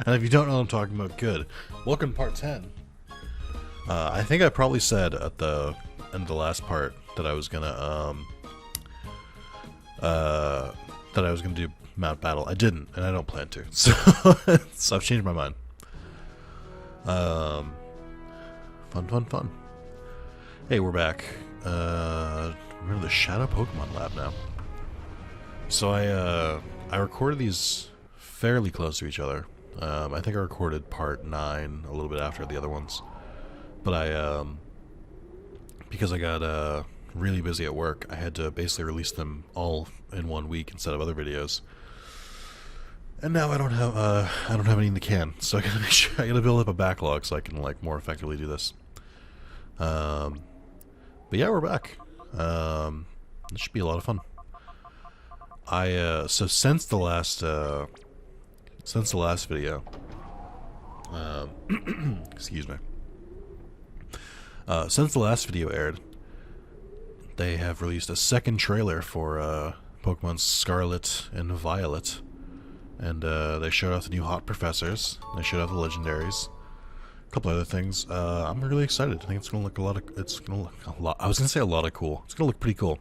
And if you don't know what I'm talking about, good. Welcome to part 10. I think I probably said at the end of the last part that I was gonna do Mount Battle. I didn't, and I don't plan to. So, so I've changed my mind. Fun. Hey, we're back. We're in the Shadow Pokemon Lab now. So I recorded these fairly close to each other. I think I recorded part 9 a little bit after the other ones. But because I got really busy at work, I had to basically release them all in 1 week instead of other videos. And now I don't have any in the can, so I gotta make sure I gotta build up a backlog so I can like more effectively do this. But yeah, we're back. This should be a lot of fun. So since the last video, excuse me. Since the last video aired, they have released a second trailer for Pokemon Scarlet and Violet, and they showed off the new hot professors. They showed off the legendaries, a couple other things. I'm really excited. I think it's gonna look a lot. I was gonna say a lot of cool. It's gonna look pretty cool.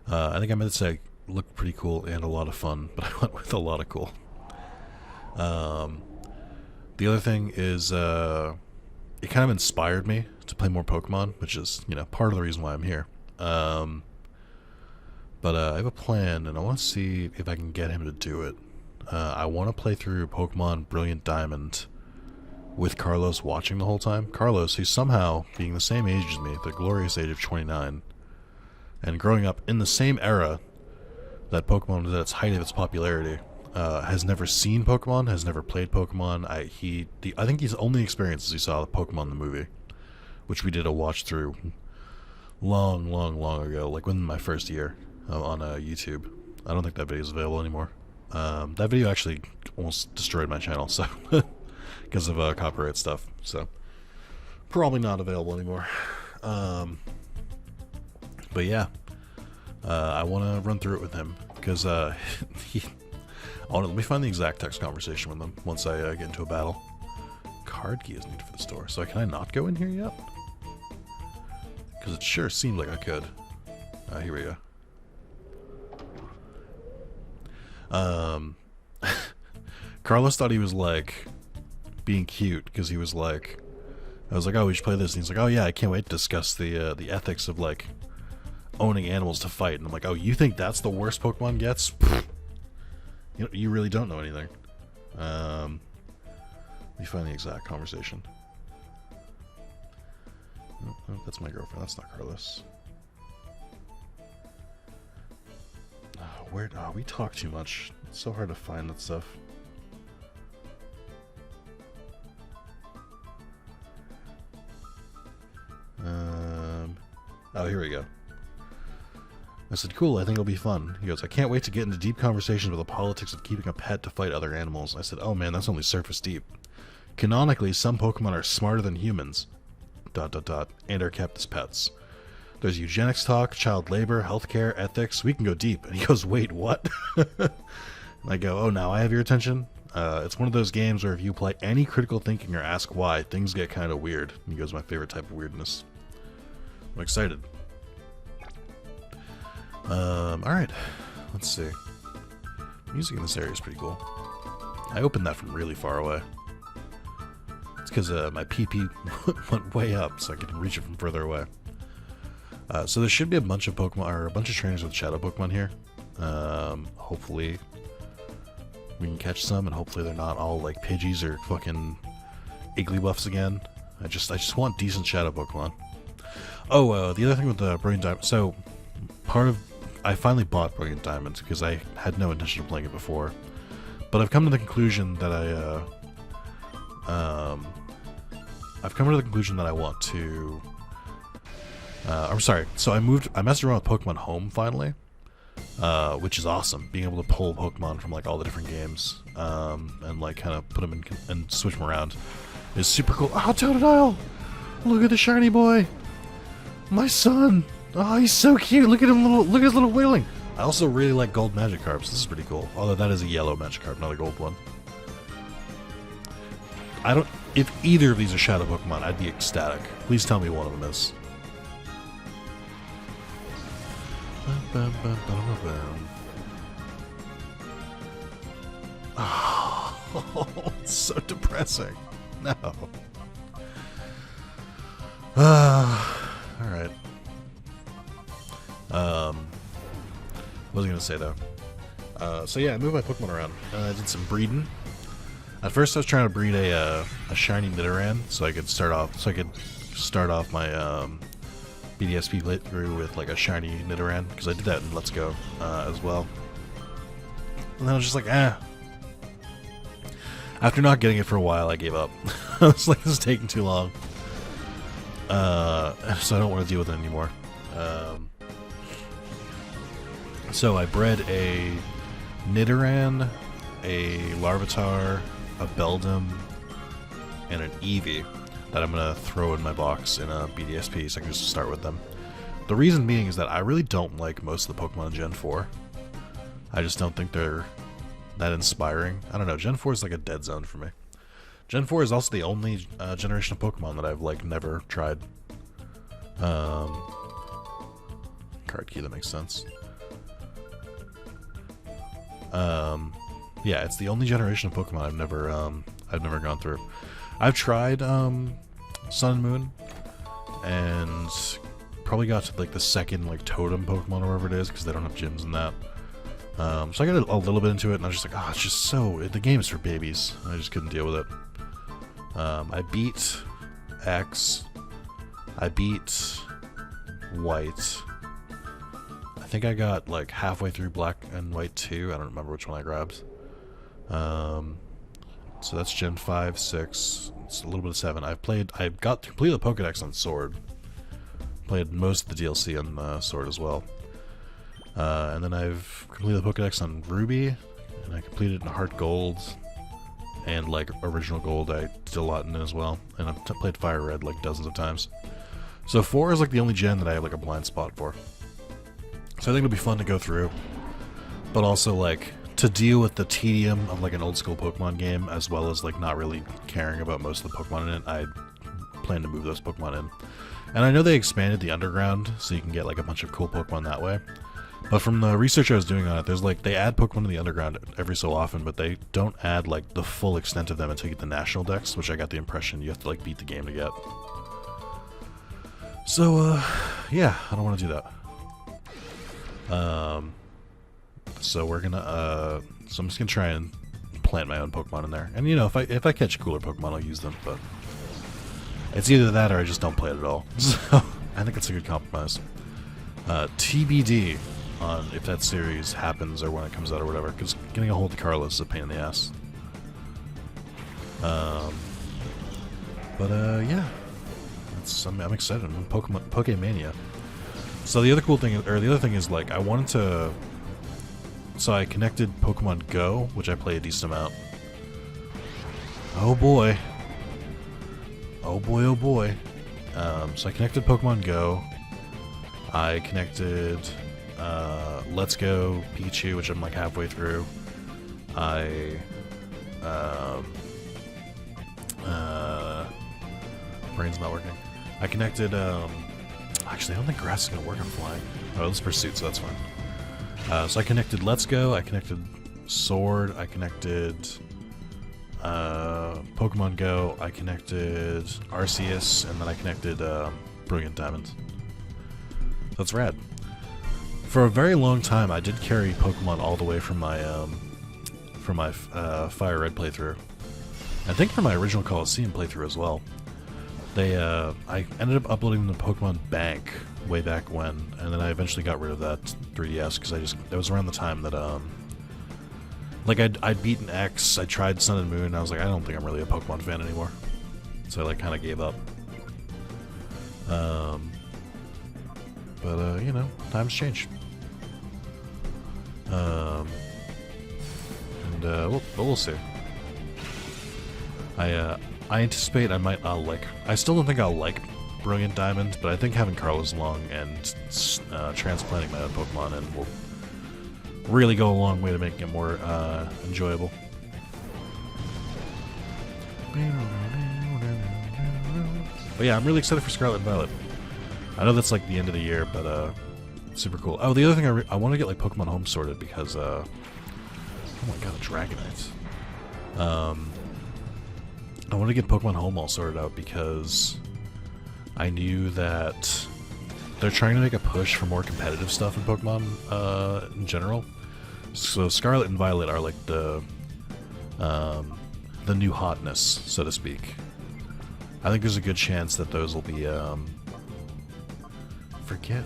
I think I meant to say look pretty cool and a lot of fun, but I went with a lot of cool. The other thing is, it kind of inspired me to play more Pokemon, which is, you know, part of the reason why I'm here. But I have a plan, and I want to see if I can get him to do it. I want to play through Pokemon Brilliant Diamond with Carlos watching the whole time. Carlos, who's somehow being the same age as me, the glorious age of 29, and growing up in the same era that Pokemon was at its height of its popularity, has never seen Pokemon, has never played Pokemon. I think his only experience is he saw the Pokemon the movie, which we did a watch through long ago, like within my first year on YouTube. I don't think that video is available anymore. That video actually almost destroyed my channel, so because of copyright stuff. So probably not available anymore. But yeah, I want to run through it with him because let me find the exact text conversation with him once I get into a battle. Card key is needed for the store. So can I not go in here yet? Because it sure seemed like I could. Here we go. Carlos thought he was like being cute because he was like, I was like, oh, we should play this, and he's like, oh yeah, I can't wait to discuss the ethics of like owning animals to fight. And I'm like, oh, you think that's the worst Pokemon gets? You really don't know anything. Let me find the exact conversation. Oh, that's my girlfriend. That's not Carlos. We talk too much. It's so hard to find that stuff. Oh, here we go. I said, cool, I think it'll be fun. He goes, I can't wait to get into deep conversations about the politics of keeping a pet to fight other animals. I said, oh man, that's only surface deep. Canonically, some Pokemon are smarter than humans, ... and are kept as pets. There's eugenics talk, child labor, healthcare, ethics. We can go deep. And he goes, wait, what? And I go, oh, now I have your attention? It's one of those games where if you apply any critical thinking or ask why, things get kind of weird. And he goes, my favorite type of weirdness. I'm excited. Alright. Let's see. Music in this area is pretty cool. I opened that from really far away. It's because my PP went way up, so I can reach it from further away. So there should be a bunch of Pokemon, or a bunch of trainers with Shadow Pokemon here. Hopefully we can catch some, and hopefully they're not all like Pidgeys or fucking Igglybuffs again. I just want decent Shadow Pokemon. Oh, the other thing with the Brilliant Diamond, so I finally bought Brilliant Diamond because I had no intention of playing it before, but I've come to the conclusion that I want to. I'm sorry. So I messed around with Pokemon Home finally, which is awesome. Being able to pull Pokemon from like all the different games, and like kind of put them in and switch them around is super cool. Oh, Totodile! Look at the shiny boy, my son. Oh, he's so cute. Look at him, look at his little wailing. I also really like gold Magikarps. This is pretty cool. Although that is a yellow Magikarp, not a gold one. I don't. If either of these are Shadow Pokemon, I'd be ecstatic. Please tell me one of them is. Oh, it's so depressing. No. Alright. What was I gonna say though? So yeah, I moved my Pokemon around. I did some breeding. At first, I was trying to breed a shiny Nidoran, so I could start off my BDSP playthrough with like a shiny Nidoran, because I did that in Let's Go as well. And then I was just like, After not getting it for a while, I gave up. I was like, this is taking too long. So I don't want to deal with it anymore. So I bred a Nidoran, a Larvitar, a Beldum, and an Eevee that I'm going to throw in my box in a BDSP so I can just start with them. The reason being is that I really don't like most of the Pokemon in Gen 4. I just don't think they're that inspiring. I don't know, Gen 4 is like a dead zone for me. Gen 4 is also the only generation of Pokemon that I've like never tried. Card key, that makes sense. Yeah, it's the only generation of Pokemon I've never gone through. I've tried Sun and Moon, and probably got to like the second like Totem Pokemon or whatever it is, because they don't have gyms in that. So I got a little bit into it, and I was just like, oh, it's just so... The game's for babies. I just couldn't deal with it. I beat X. I beat White. I think I got like halfway through Black and White 2. I don't remember which one I grabbed. So that's Gen 5, 6. It's a little bit of 7. I've got completed the Pokedex on Sword. Played most of the DLC on Sword as well. And then I've completed the Pokedex on Ruby, and I completed it in Heart Gold, and like Original Gold I did a lot in it as well, and I've played Fire Red like dozens of times. So 4 is like the only gen that I have like a blind spot for. So I think it'll be fun to go through, but also like to deal with the tedium of like an old school Pokemon game, as well as like not really caring about most of the Pokemon in it. I plan to move those Pokemon in. And I know they expanded the Underground, so you can get like a bunch of cool Pokemon that way. But from the research I was doing on it, there's like, they add Pokemon to the Underground every so often, but they don't add like the full extent of them until you get the National Dex, which I got the impression you have to like beat the game to get. So, yeah, I don't want to do that. So we're gonna, so I'm just gonna try and plant my own Pokemon in there. And you know, if I catch cooler Pokemon, I'll use them, but it's either that or I just don't play it at all. So, I think it's a good compromise. TBD on if that series happens or when it comes out or whatever, because getting a hold of Carlos is a pain in the ass. Yeah, I'm excited. I'm in Pokemania. So the other cool thing, or the other thing is like I wanted to. So I connected Pokemon Go, which I play a decent amount. Oh boy. Oh boy, oh boy. So I connected Pokemon Go. I connected Let's Go Pikachu, which I'm like halfway through. Brain's not working. I connected, actually I don't think grass is going to work on flying. Oh, this is Pursuit, so that's fine. So I connected Let's Go, I connected Sword, I connected Pokemon Go, I connected Arceus, and then I connected Brilliant Diamond. That's rad. For a very long time, I did carry Pokemon all the way from my Fire Red playthrough. I think from my original Colosseum playthrough as well. I ended up uploading the Pokemon Bank way back when, and then I eventually got rid of that 3DS because it was around the time that like I'd beaten X, I tried Sun and Moon, and I was like, I don't think I'm really a Pokemon fan anymore. So I like kind of gave up. But you know, times change. We'll see. I anticipate I might not like. I still don't think I'll like Brilliant Diamond, but I think having Carlos along and transplanting my own Pokemon in will really go a long way to making it more enjoyable. But yeah, I'm really excited for Scarlet and Violet. I know that's like the end of the year, but super cool. Oh, the other thing I want to get like Pokemon Home sorted because oh my god, a Dragonite. I want to get Pokemon Home all sorted out because I knew that they're trying to make a push for more competitive stuff in Pokemon in general. So Scarlet and Violet are like the new hotness, so to speak. I think there's a good chance that those will be forget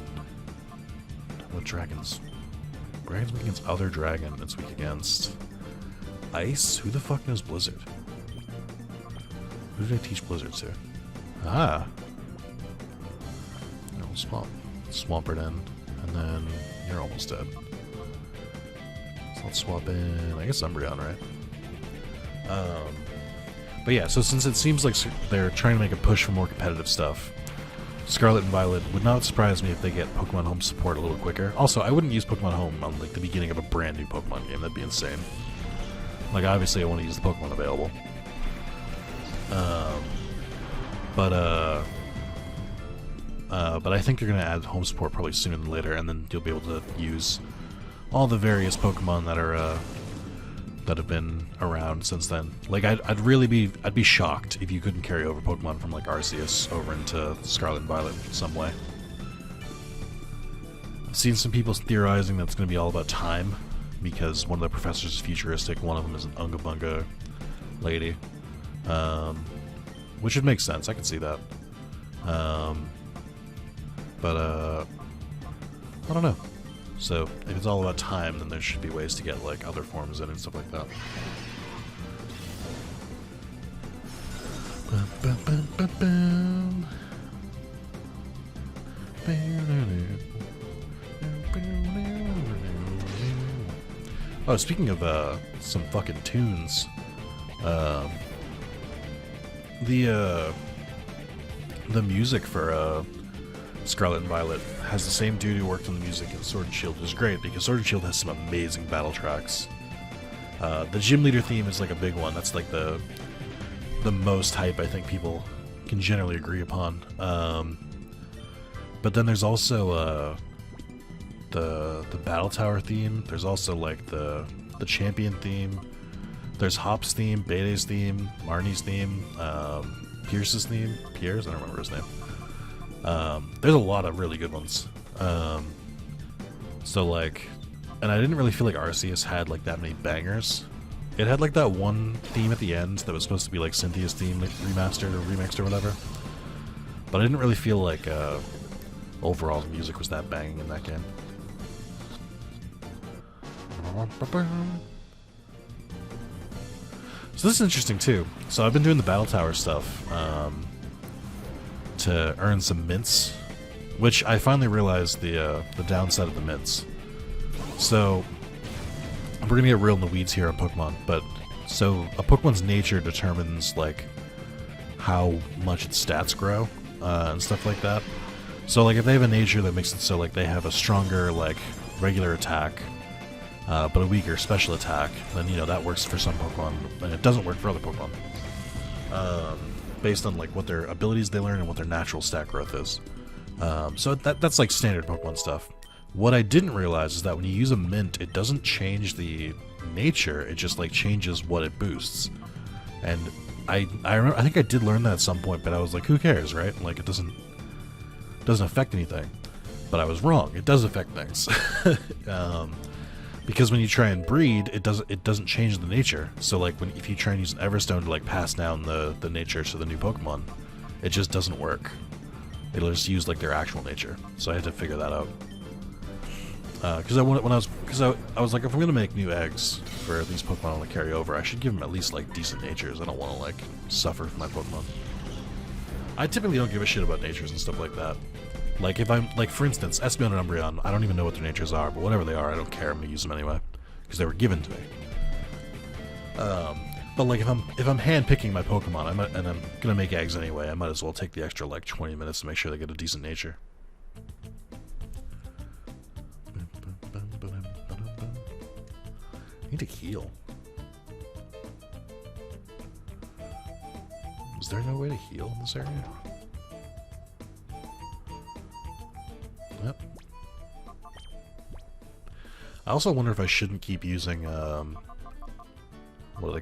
what dragons. Dragon's weak against other dragon. It's weak against ice. Who the fuck knows Blizzard? Who did I teach Blizzard to? Ah. No, Swampert in, and then you're almost dead. So let's swap in, I guess, Umbreon, right? But yeah, so since it seems like they're trying to make a push for more competitive stuff, Scarlet and Violet would not surprise me if they get Pokemon Home support a little quicker. Also, I wouldn't use Pokemon Home on like the beginning of a brand new Pokemon game. That'd be insane. Like, obviously, I want to use the Pokemon available. But I think they're going to add home support probably sooner than later, and then you'll be able to use all the various Pokemon that are that have been around since then. Like, I'd be shocked if you couldn't carry over Pokemon from like Arceus over into Scarlet and Violet in some way. I've seen some people theorizing that it's going to be all about time, because one of the professors is futuristic, one of them is an Unga Bunga lady. Which would make sense, I could see that. But I don't know. So, if it's all about time, then there should be ways to get, like, other forms in and stuff like that. Oh, speaking of, some fucking tunes, the music for, Scarlet and Violet has the same dude who worked on the music in Sword and Shield, which is great, because Sword and Shield has some amazing battle tracks. The Gym Leader theme is like a big one. That's like the most hype I think people can generally agree upon. But then there's also the Battle Tower theme. There's also like the Champion theme. There's Hop's theme, Beidei's theme, Marnie's theme, Pierce's theme. Pierce? I don't remember his name. There's a lot of really good ones. So like, and I didn't really feel like Arceus had like that many bangers. It had like that one theme at the end that was supposed to be like Cynthia's theme, like remastered or remixed or whatever. But I didn't really feel like overall the music was that banging in that game. So this is interesting too. So I've been doing the Battle Tower stuff to earn some mints, which I finally realized the downside of the mints. So we're gonna get real in the weeds here on Pokemon, but so a Pokemon's nature determines like how much its stats grow and stuff like that. So like if they have a nature that makes it so like they have a stronger like regular attack, but a weaker special attack, then you know that works for some Pokemon, and it doesn't work for other Pokemon. Based on like what their abilities they learn and what their natural stat growth is. So that's like standard Pokemon stuff. What I didn't realize is that when you use a mint, it doesn't change the nature, it just like changes what it boosts. And I remember, I think I did learn that at some point, but I was like, who cares, right? Like it doesn't affect anything. But I was wrong. It does affect things. Because when you try and breed, it doesn't change the nature. So like if you try and use an Everstone to like pass down the nature to the new Pokemon, it just doesn't work. It'll just use like their actual nature. So I had to figure that out. Because I was like, if I'm gonna make new eggs for these Pokemon I want to carry over, I should give them at least like decent natures. I don't want to like suffer for my Pokemon. I typically don't give a shit about natures and stuff like that. Like, if I'm, like, for instance, Espeon and Umbreon, I don't even know what their natures are, but whatever they are, I don't care, I'm gonna use them anyway. Because they were given to me. But, like, if I'm hand-picking my Pokemon, and I'm gonna make eggs anyway, I might as well take the extra, like, 20 minutes to make sure they get a decent nature. I need to heal. there no way to heal in this area? Yep. I also wonder if I shouldn't keep using, what are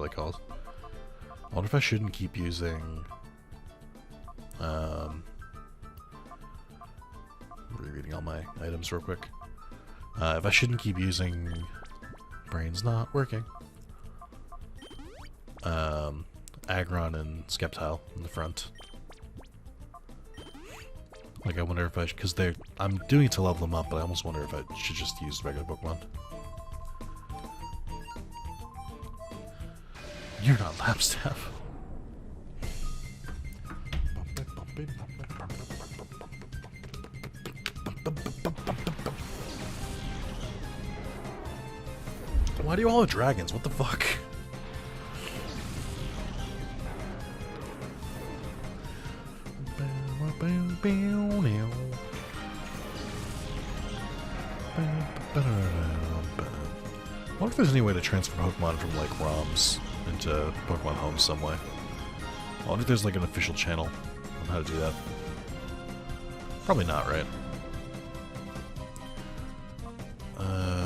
they called? I wonder if I shouldn't keep using, rereading all my items real quick. If I shouldn't keep using, brain's not working, Aggron and Skeptile in the front. Like, I wonder if I should, because I'm doing it to level them up, but I almost wonder if I should just use regular Pokemon. You're not Lapstaff. Why do you all have dragons? What the fuck? I wonder if there's any way to transfer Pokemon from, like, ROMs into Pokemon Home some way. I wonder if there's, like, an official channel on how to do that. Probably not, right?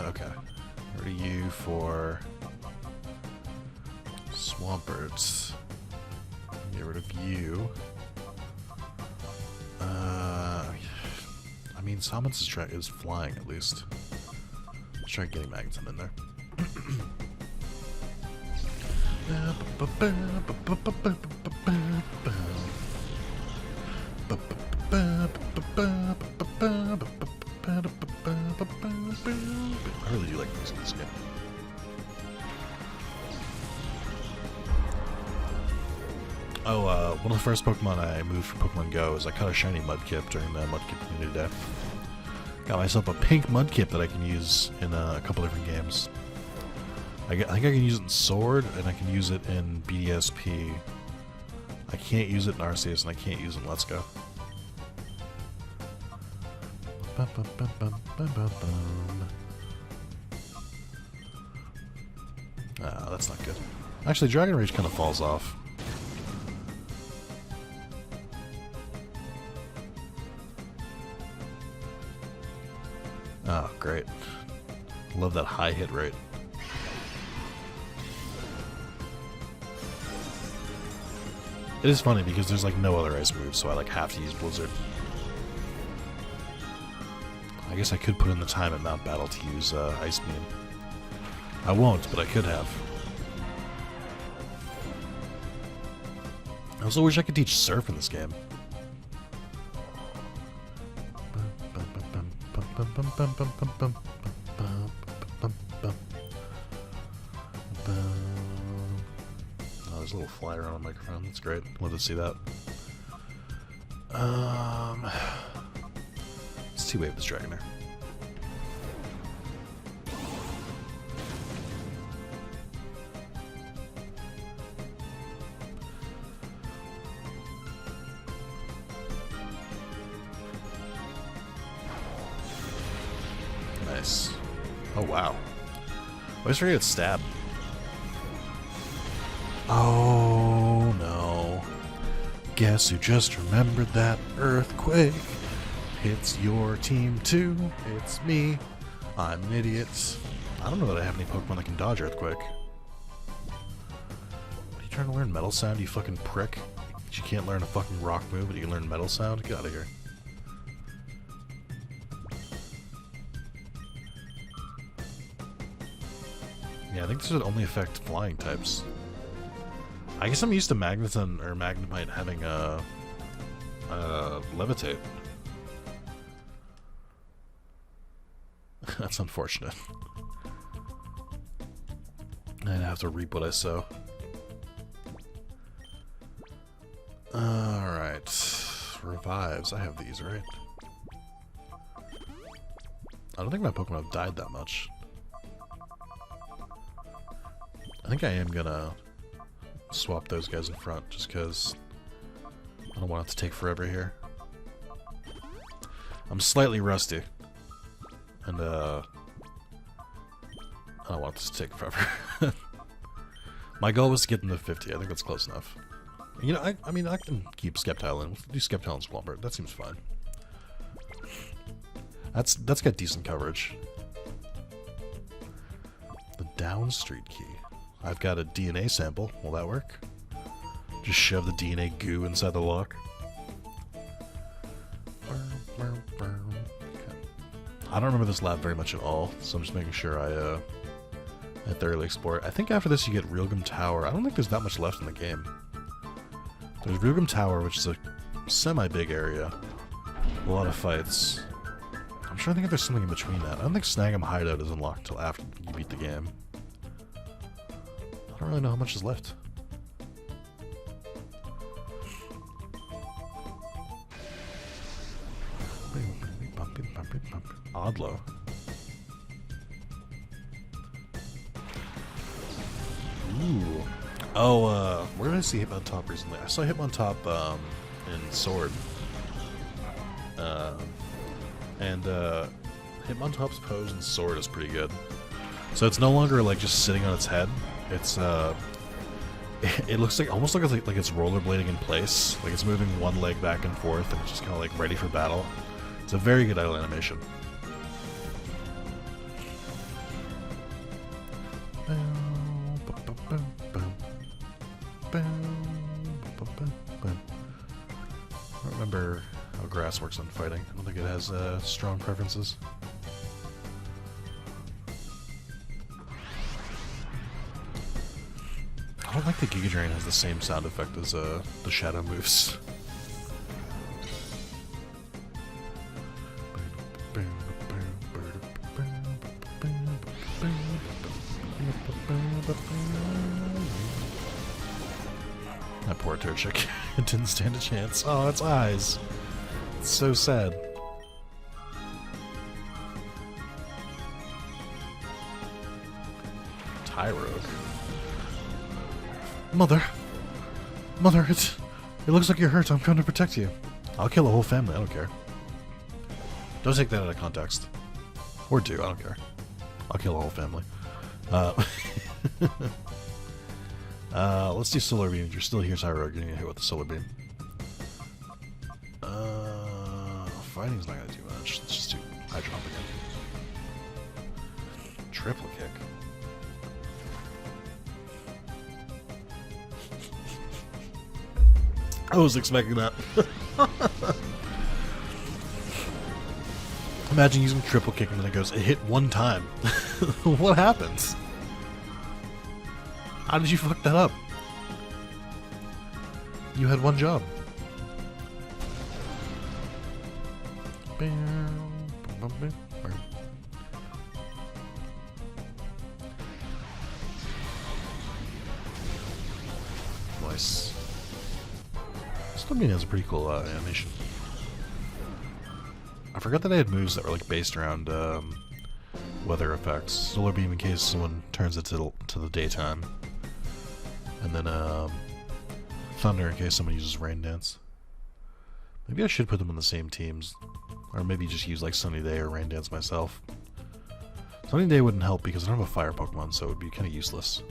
Okay. Where are you for Swampert? Get rid of you. I mean, Summons is flying, at least. Let's try getting Magneton in there. I really do like music in this game. Oh, one of the first Pokemon I moved from Pokemon Go is I caught a shiny Mudkip during the Mudkip Community Day. Got myself a pink Mudkip that I can use in a couple different games. I think I can use it in Sword, and I can use it in BDSP. I can't use it in Arceus, and I can't use it in Let's Go. Ah, that's not good. Actually, Dragon Rage kind of falls off. Oh, great. Love that high hit rate. It is funny because there's like no other ice moves, so I like have to use Blizzard. I guess I could put in the time at Mount Battle to use Ice Beam. I won't, but I could have. I also wish I could teach Surf in this game. Oh, there's a little flyer on the microphone. That's great. Love to see that. Let's two-wave this Dragonair. Nice. Oh, wow. I always forget it's stab. Oh, no. Guess who just remembered that earthquake? It's your team, too. It's me. I'm an idiot. I don't know that I have any Pokemon that can dodge earthquake. Are you trying to learn Metal Sound, you fucking prick? You can't learn a fucking rock move, but you can learn Metal Sound? Get out of here. Yeah, I think this would only affect flying types. I guess I'm used to Magneton or Magnemite having a Levitate. That's unfortunate. I'd have to reap what I sow. Alright. Revives. I have these, right? I don't think my Pokemon have died that much. I think I am gonna swap those guys in front just because I don't want it to take forever here. I'm slightly rusty. And, I don't want this to take forever. My goal was to get them to 50. I think that's close enough. You know, I mean, I can keep Skeptile in. Do Skeptile and Swampert. That seems fine. That's got decent coverage. The Down Street key. I've got a DNA sample. Will that work? Just shove the DNA goo inside the lock. Okay. I don't remember this lab very much at all, so I'm just making sure I thoroughly explore it. I think after this you get Realgum Tower. I don't think there's that much left in the game. There's Realgum Tower, which is a semi-big area. A lot of fights. I'm trying to think if there's something in between that. I don't think Snag'em Hideout is unlocked until after you beat the game. I don't really know how much is left. Oddlow. Ooh. Oh, where did I see Hitmontop recently? I saw Hitmontop in Sword. Hitmontop's pose in Sword is pretty good. So it's no longer like just sitting on its head. It's it looks like almost like it's rollerblading in place. Like it's moving one leg back and forth, and it's just kind of like ready for battle. It's a very good idle animation. I don't remember how grass works on fighting. I don't think it has strong preferences. I don't like the Giga Drain has the same sound effect as the shadow moves. That poor Turchik. It didn't stand a chance. Oh, its eyes. It's so sad. Tyrogue. Mother! Mother, it looks like you're hurt. I'm trying to protect you. I'll kill a whole family. I don't care. Don't take that out of context. Or do. I don't care. I'll kill a whole family. Let's do Solar Beam. If you're still here, Tyrogue, you're gonna hit with the Solar Beam. Fighting's not gonna do much. Let's just do Hydro Pump again. Triple kick. I was expecting that. Imagine using triple kick and then it goes, it hit one time. What happens? How did you fuck that up? You had one job. Nice. Slumbean has a pretty cool animation. I forgot that I had moves that were like based around weather effects. Solar Beam in case someone turns it to the daytime. And then Thunder in case someone uses Rain Dance. Maybe I should put them on the same teams. Or maybe just use like Sunny Day or Rain Dance myself. Sunny Day wouldn't help because I don't have a fire Pokemon, so it would be kind of useless.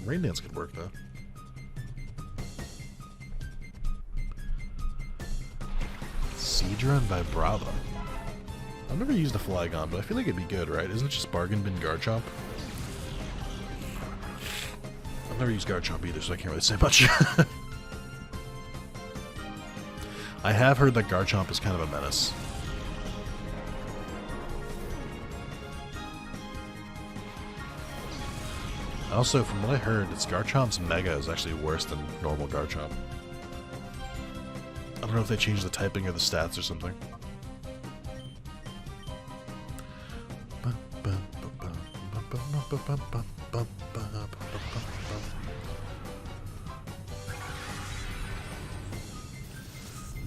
Rain Dance could work though. Seadra by Brava. I've never used a Flygon, but I feel like it'd be good, right? Isn't it just Bargain Bin Garchomp? I've never used Garchomp either, so I can't really say much. I have heard that Garchomp is kind of a menace. Also, from what I heard, it's Garchomp's Mega is actually worse than normal Garchomp. I don't know if they changed the typing or the stats or something.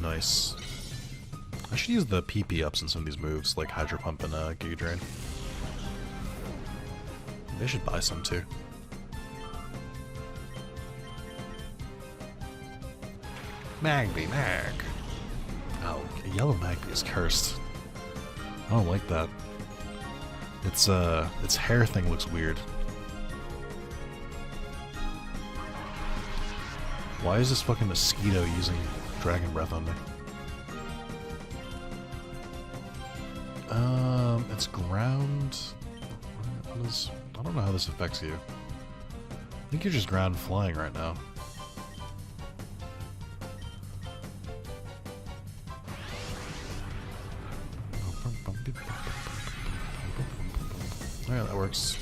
Nice. I should use the PP ups in some of these moves, like Hydro Pump and Giga Drain. They should buy some too. Magby, Mag! Oh, yellow Magby is cursed. I don't like that. Its hair thing looks weird. Why is this fucking mosquito using dragon breath on me? It's ground. I don't know how this affects you. I think you're just ground flying right now. Alright, that works.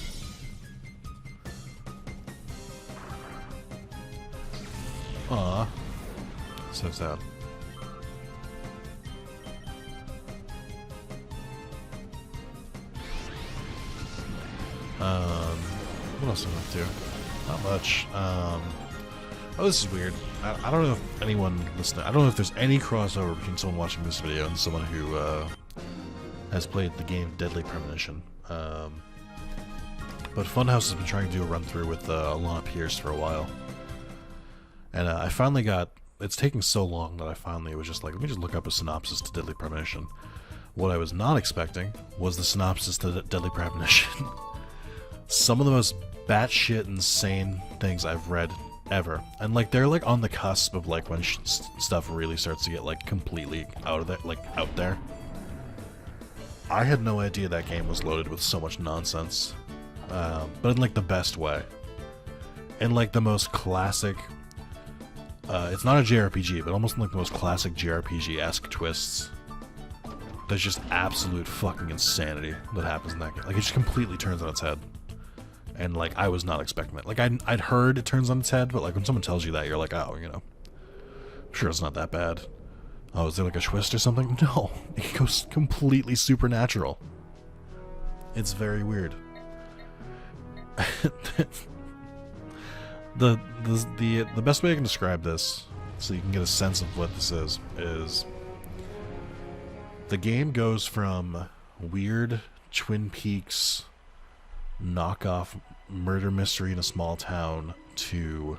Aw. So sad. What else am I up to? Not much. Oh, this is weird. I don't know if anyone listening... I don't know if there's any crossover between someone watching this video and someone who, has played the game Deadly Premonition. But Funhouse has been trying to do a run-through with, Alana Pierce for a while. And, I finally got... It's taking so long that I finally was just like, let me just look up a synopsis to Deadly Premonition. What I was not expecting was the synopsis to Deadly Premonition. Some of the most batshit insane things I've read ever, and like they're like on the cusp of like when stuff really starts to get like completely out of there, like out there. I had no idea that game was loaded with so much nonsense, but in like the best way, in like the most classic. It's not a JRPG, but almost like the most classic JRPG-esque twists. There's just absolute fucking insanity that happens in that game. Like it just completely turns on its head. And, like, I was not expecting that. Like, I'd heard it turns on its head, but, like, when someone tells you that, you're like, oh, you know, I'm sure it's not that bad. Oh, is there, like, a twist or something? No. It goes completely supernatural. It's very weird. The best way I can describe this, so you can get a sense of what this is the game goes from weird Twin Peaks knockoff murder mystery in a small town to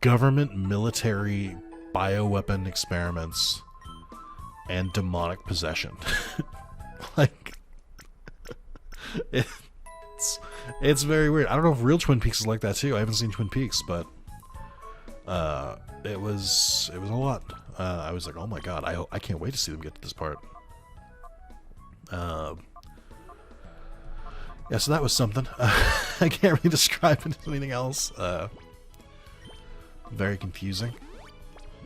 government military bioweapon experiments and demonic possession. Like it's very weird. I don't know if real Twin Peaks is like that too. I haven't seen Twin Peaks, but it was a lot. I was like, oh my god, I can't wait to see them get to this part. Yeah, so that was something. I can't really describe it as anything else. Very confusing.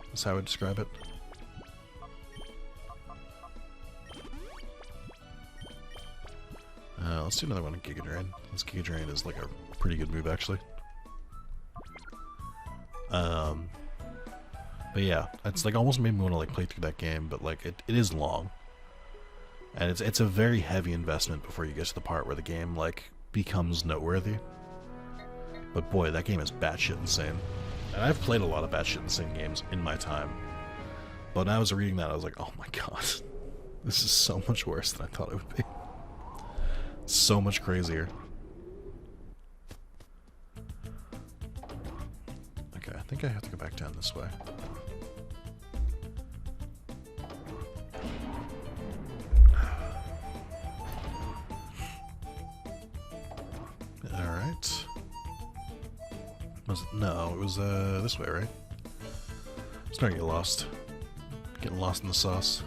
That's how I would describe it. Let's do another one on Giga Drain. This Giga Drain is like a pretty good move, actually. But yeah, it's like almost made me want to like play through that game, but like it is long. And it's a very heavy investment before you get to the part where the game, like, becomes noteworthy. But boy, that game is batshit insane. And I've played a lot of batshit insane games in my time. But when I was reading that, I was like, oh my god. This is so much worse than I thought it would be. So much crazier. Okay, I think I have to go back down this way. Alright. Was it? No, it was this way, right? I'm starting to get lost. Getting lost in the sauce.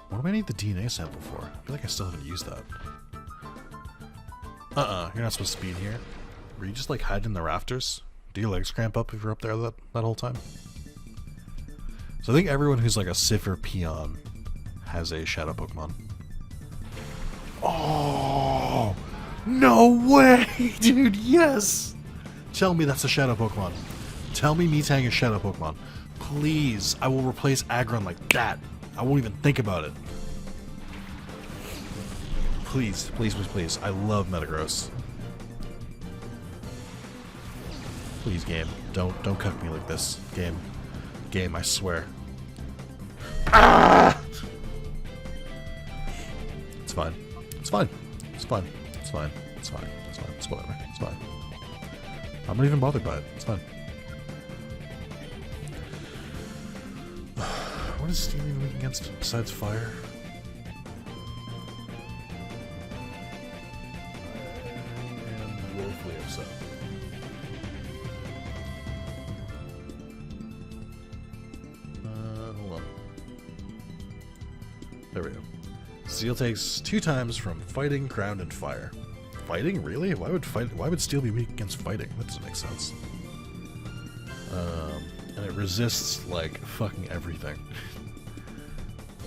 What do I need the DNA sample for? I feel like I still haven't used that. You're not supposed to be in here. Were you just like hiding in the rafters? Do your legs cramp up if you're up there that whole time? So I think everyone who's like a Sif or Peon has a shadow Pokemon. Oh! No way! Dude, yes! Tell me that's a shadow Pokemon. Tell me Metang is shadow Pokemon. Please, I will replace Aggron like that. I won't even think about it. Please, please, please, please. I love Metagross. Please, game. Don't cuck me like this. Game, I swear. Ah! It's fine. It's fine. It's fine. It's fine. It's fine. It's fine. It's whatever. It's fine. I'm not even bothered by it. It's fine. What is Stealing weak against besides fire? rightfully upset. Hold on. There we go. Steel takes 2 times from fighting, ground, and fire. Fighting? Really? Why would steel be weak against fighting? That doesn't make sense. And it resists, like, fucking everything.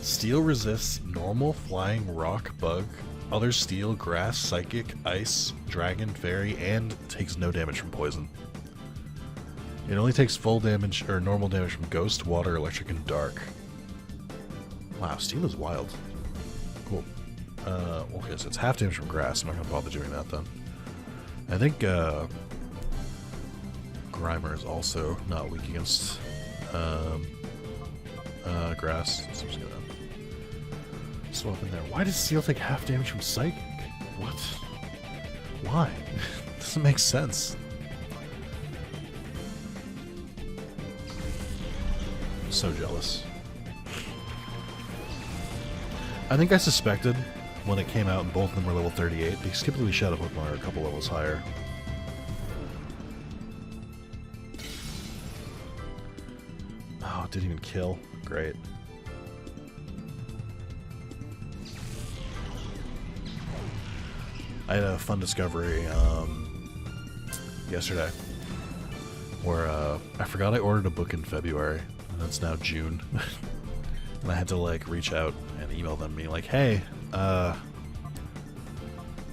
Steel resists normal, flying, rock, bug, other steel, grass, psychic, ice, dragon, fairy, and takes no damage from poison. It only takes full damage, or normal damage from ghost, water, electric, and dark. Wow, steel is wild. Cool. Okay, so it's half damage from grass. I'm not gonna bother doing that then. I think, Grimer is also not weak against grass, so I'm just gonna swap in there. Why does steel take half damage from psychic? What? Why? Doesn't make sense. I'm so jealous. I think I suspected when it came out and both of them were level 38 because typically Shadow Pokemon are a couple levels higher. Oh, it didn't even kill. Great. I had a fun discovery yesterday where I forgot I ordered a book in February, and it's now June. And I had to like reach out and email them being like, hey,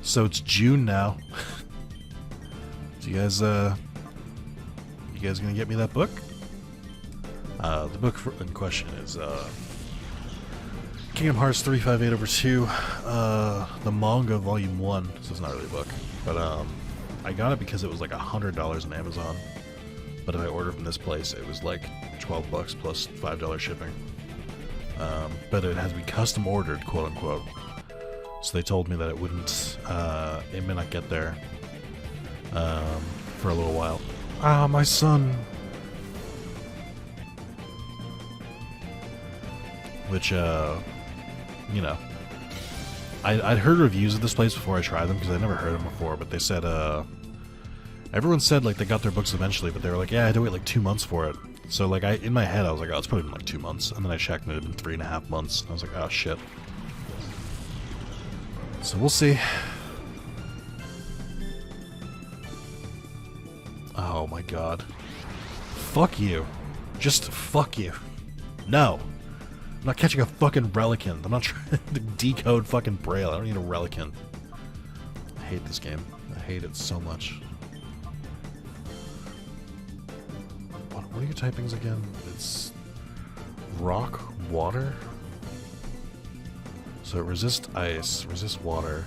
so it's June now. So you guys gonna get me that book? The book in question is Kingdom Hearts 358/2, the manga volume 1, so it's not really a book, but I got it because it was like $100 on Amazon, but if I ordered from this place it was like $12 plus $5 shipping, but it has to be custom ordered, quote unquote, so they told me that it wouldn't, it may not get there for a little while. Ah, my son! Which, you know, I'd heard reviews of this place before I tried them, because I'd never heard them before, but they said, everyone said, like, they got their books eventually, but they were like, yeah, I had to wait, like, 2 months for it. So, like, in my head, I was like, oh, it's probably been, like, 2 months, and then I checked, and it had been 3.5 months, and I was like, oh, shit. So, we'll see. Oh, my God. Fuck you. Just fuck you. No. I'm not catching a fucking Relican. I'm not trying to decode fucking Braille. I don't need a Relican. I hate this game. I hate it so much. What are your typings again? It's rock, water. So it resists ice, resists water.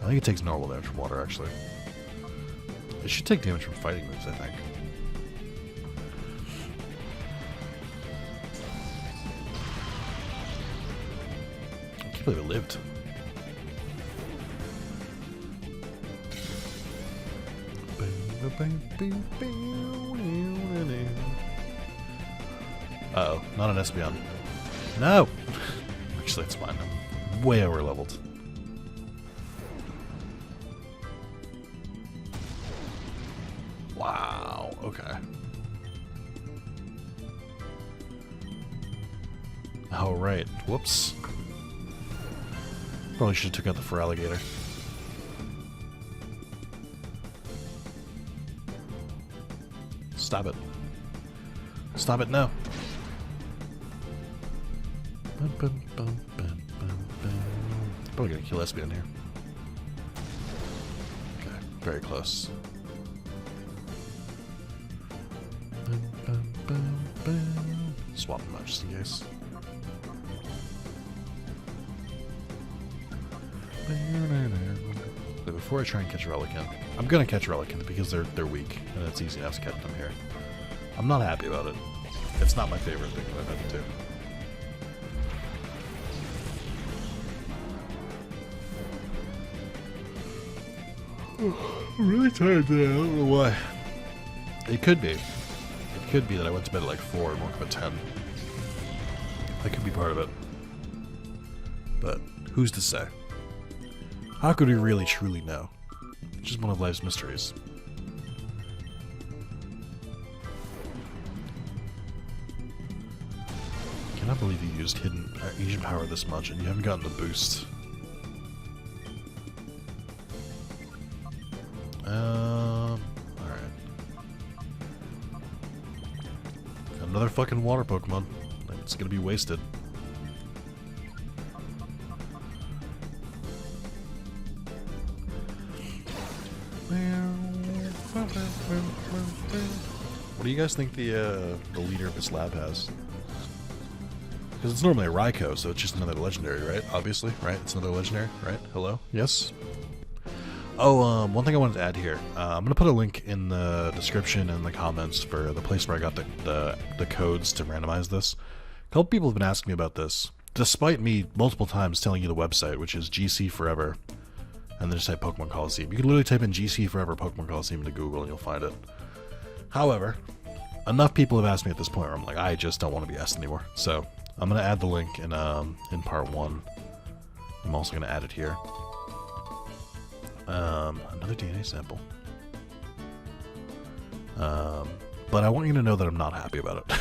I think it takes normal damage from water, actually. It should take damage from fighting moves, I think. I can't believe it lived. Uh-oh, not an Espeon. No! Actually, it's fine. I'm way over leveled. Wow, okay. Oh, right. Whoops. Probably should have took out the Feraligatr. Stop it. Stop it now. Probably gonna kill Espeon here. Okay, very close. Swap them out just in case. But before I try and catch Relican, I'm gonna catch Relican because they're weak and it's easy enough to catch them here. I'm not happy about it. It's not my favorite thing that I've had to do. I'm really tired today. I don't know why. It could be. It could be that I went to bed at like 4 and woke up at 10. That could be part of it. But who's to say? How could we really truly know? It's just one of life's mysteries. I cannot believe you used hidden Asian power this much and you haven't gotten the boost. Alright. Another fucking water Pokemon. It's gonna be wasted. What do you guys think the leader of this lab has? Because it's normally a Raikou, so it's just another legendary, right? Obviously, right? It's another legendary, right? Hello? Yes? Oh, one thing I wanted to add here. I'm going to put a link in the description and the comments for the place where I got the codes to randomize this. A couple people have been asking me about this, despite me multiple times telling you the website, which is GC Forever, and then just type Pokemon Colosseum. You can literally type in GC Forever Pokemon Colosseum into Google and you'll find it. However, enough people have asked me at this point where I'm like, I just don't want to be asked anymore. So I'm going to add the link in part 1. I'm also going to add it here. Another DNA sample. But I want you to know that I'm not happy about it.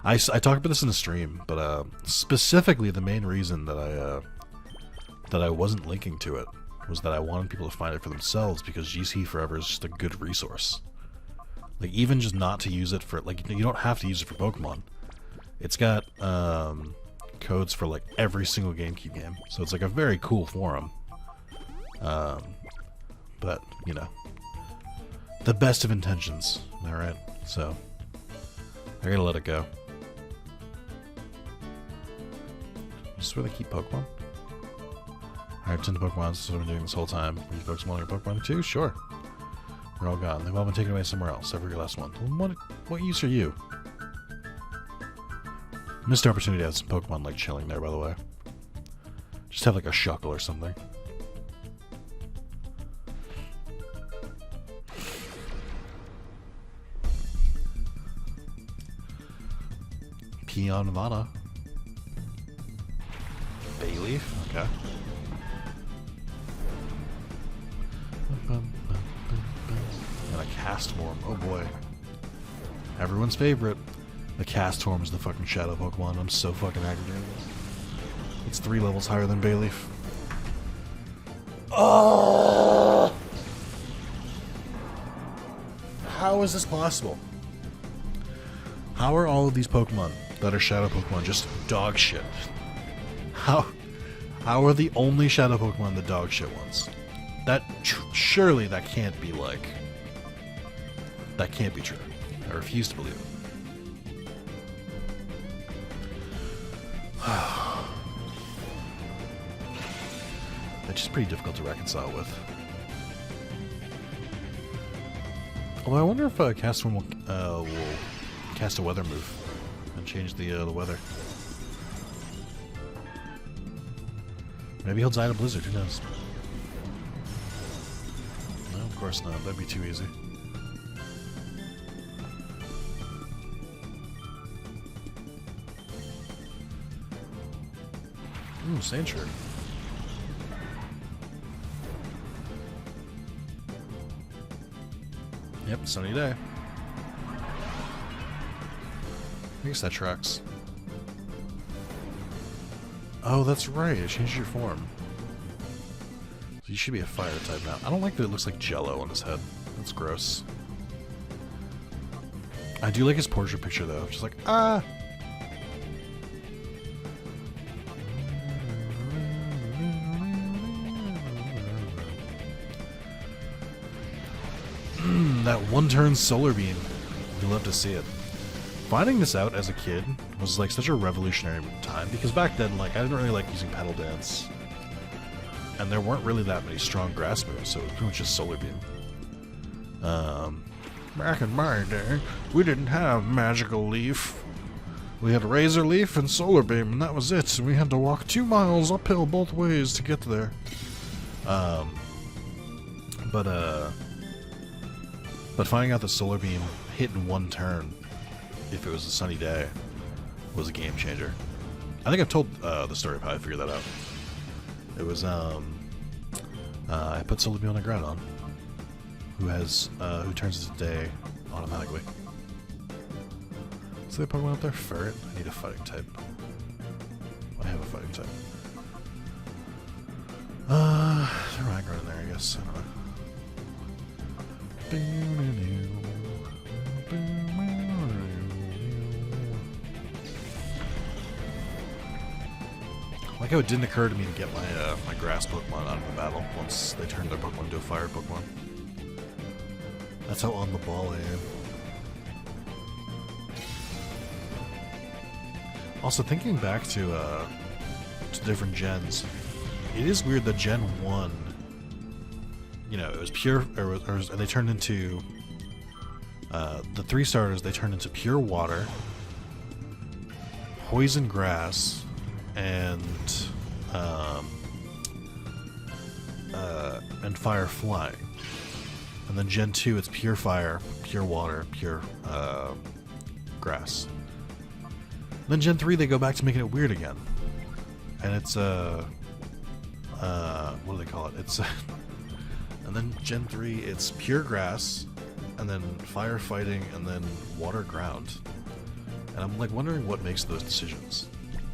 I talked about this in the stream, but specifically the main reason that I wasn't linking to it was that I wanted people to find it for themselves, because GC Forever is just a good resource. Like, even just not to use it for, like, you don't have to use it for Pokemon. It's got codes for like every single GameCube game, so it's like a very cool forum. But you know, the best of intentions, am I right? So I gotta let it go. Is this where they keep Pokemon? I have 10 Pokemon, this is what I've been doing this whole time. Are you folks wanting a Pokemon too? Sure. They're all gone. They've all been taken away somewhere else. Every last one. What use are you? Missed opportunity to have some Pokemon like chilling there, by the way. Just have like a Shuckle or something. Peon Nevada. Bayleaf? Okay. And a Castform. Oh boy. Everyone's favorite. The Castform is the fucking shadow Pokemon. I'm so fucking aggravated. It's 3 levels higher than Bayleaf. Oh! How is this possible? How are all of these Pokemon that are shadow Pokemon just dog shit? How are the only shadow Pokemon the dog shit ones? Surely that can't be like... That can't be true. I refuse to believe it. That's just pretty difficult to reconcile with. Although I wonder if Castform will cast a weather move and change the weather. Maybe he'll die in a blizzard, who knows? No, of course not. That'd be too easy. Ooh, Sandshrew. Yep, sunny day. I guess that tracks. Oh, that's right. It changed your form. So you should be a fire type now. I don't like that it looks like Jello on his head. That's gross. I do like his portrait picture though. Just like, ah! That one-turn solar beam. You love to see it. Finding this out as a kid was like such a revolutionary time, because back then, like, I didn't really like using Petal Dance, and there weren't really that many strong grass moves, so it was pretty much just solar beam. Back in my day, we didn't have Magical Leaf. We had Razor Leaf and Solar Beam, and that was it. And we had to walk 2 miles uphill both ways to get there. But finding out that Solar Beam hit in one turn, if it was a sunny day, was a game changer. I think I've told the story of how I figured that out. It was, I put Solubio on a Groudon, who turns into Day automatically. Is there a Pokemon up there? Ferret? I need a fighting type. I have a fighting type. Is there a Ragnar in there, I guess? I don't know. Like how it didn't occur to me to get my my grass Pokemon out of the battle once they turned their Pokemon into a fire Pokemon. That's how on the ball I am. Also, thinking back to different gens, it is weird that Gen 1, you know, it was pure, or they turned into, the 3 starters, they turned into pure water, poison grass, and fire flying. And then Gen 2, it's pure fire, pure water, pure grass. And then Gen 3, they go back to making it weird again. And it's, what do they call it? It's, and then Gen 3, it's pure grass, and then firefighting, and then water ground. And I'm like wondering what makes those decisions.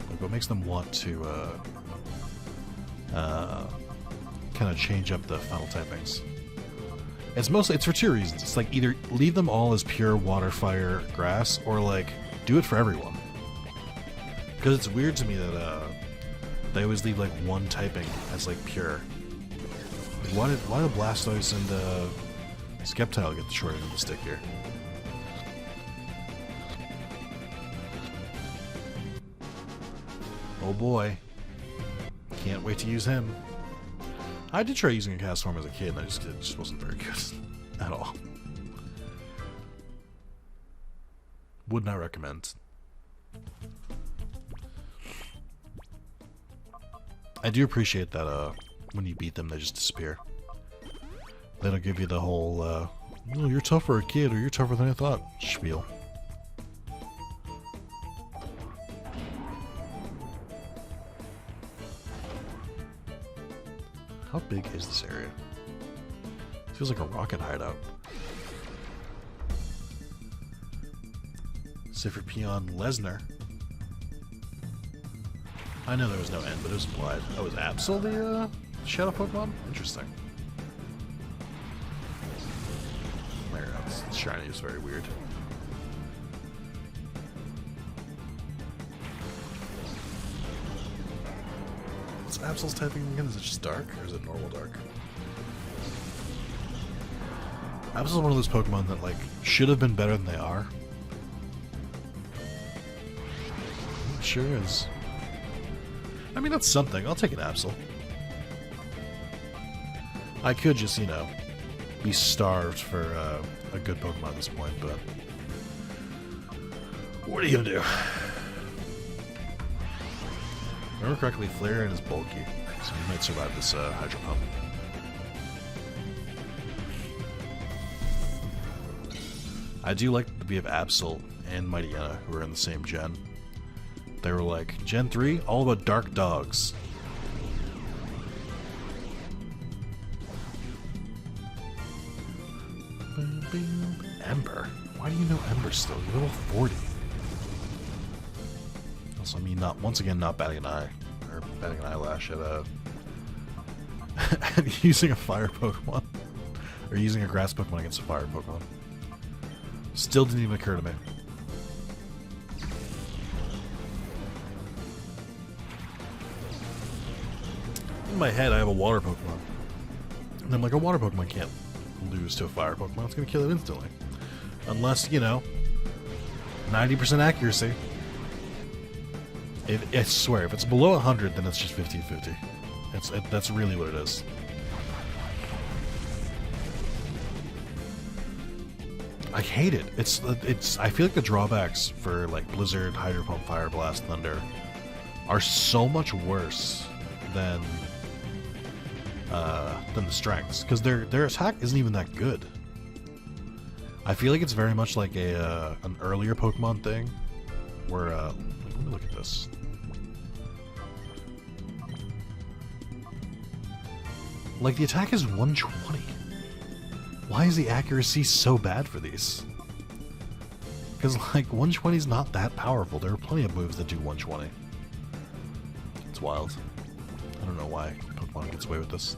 Like what makes them want to kind of change up the final typings. It's for 2 reasons. It's like either leave them all as pure water, fire, grass, or like do it for everyone. Because it's weird to me that they always leave like one typing as like pure. Like, why did Blastoise and Sceptile get the short end of the stick here? Oh boy. Can't wait to use him. I did try using a cast form as a kid, and it just wasn't very good at all. Would not recommend. I do appreciate that when you beat them, they just disappear. They don't give you the whole, oh, you're tough for a kid, or you're tougher than I thought spiel. How big is this area? It feels like a rocket hideout. Siffer Peon Lesnar. I know there was no end, but it was implied. Oh, was Absol the Shadow Pokemon? Interesting. There, that's shiny is very weird. What's Absol's typing again? Is it just dark, or is it normal dark? Absol's one of those Pokemon that, like, should have been better than they are. It sure is. I mean, that's something. I'll take an Absol. I could just, you know, be starved for a good Pokemon at this point, but what are you gonna do? If I remember correctly, Flareon is bulky, so he might survive this Hydro Pump. I do like that we have Absol and Mightyena who are in the same gen. They were like, Gen 3, all about dark dogs. Ember? Why do you know Ember still? You're level 40. Also, I mean, once again, not batting an eye. Or batting an eyelash at at using a fire Pokemon. Or using a grass Pokemon against a fire Pokemon. Still didn't even occur to me. In my head, I have a water Pokemon. And I'm like, a water Pokemon can't lose to a fire Pokemon. It's going to kill it instantly. Unless, you know, 90% accuracy. I swear, if it's below 100, then it's just 50-50. That's really what it is. I hate it. I feel like the drawbacks for like Blizzard, Hydro Pump, Fire Blast, Thunder are so much worse than the strengths, because their attack isn't even that good. I feel like it's very much like an earlier Pokemon thing, where let me look at this. Like, the attack is 120. Why is the accuracy so bad for these? Because, like, 120 is not that powerful. There are plenty of moves that do 120. It's wild. I don't know why Pokemon gets away with this.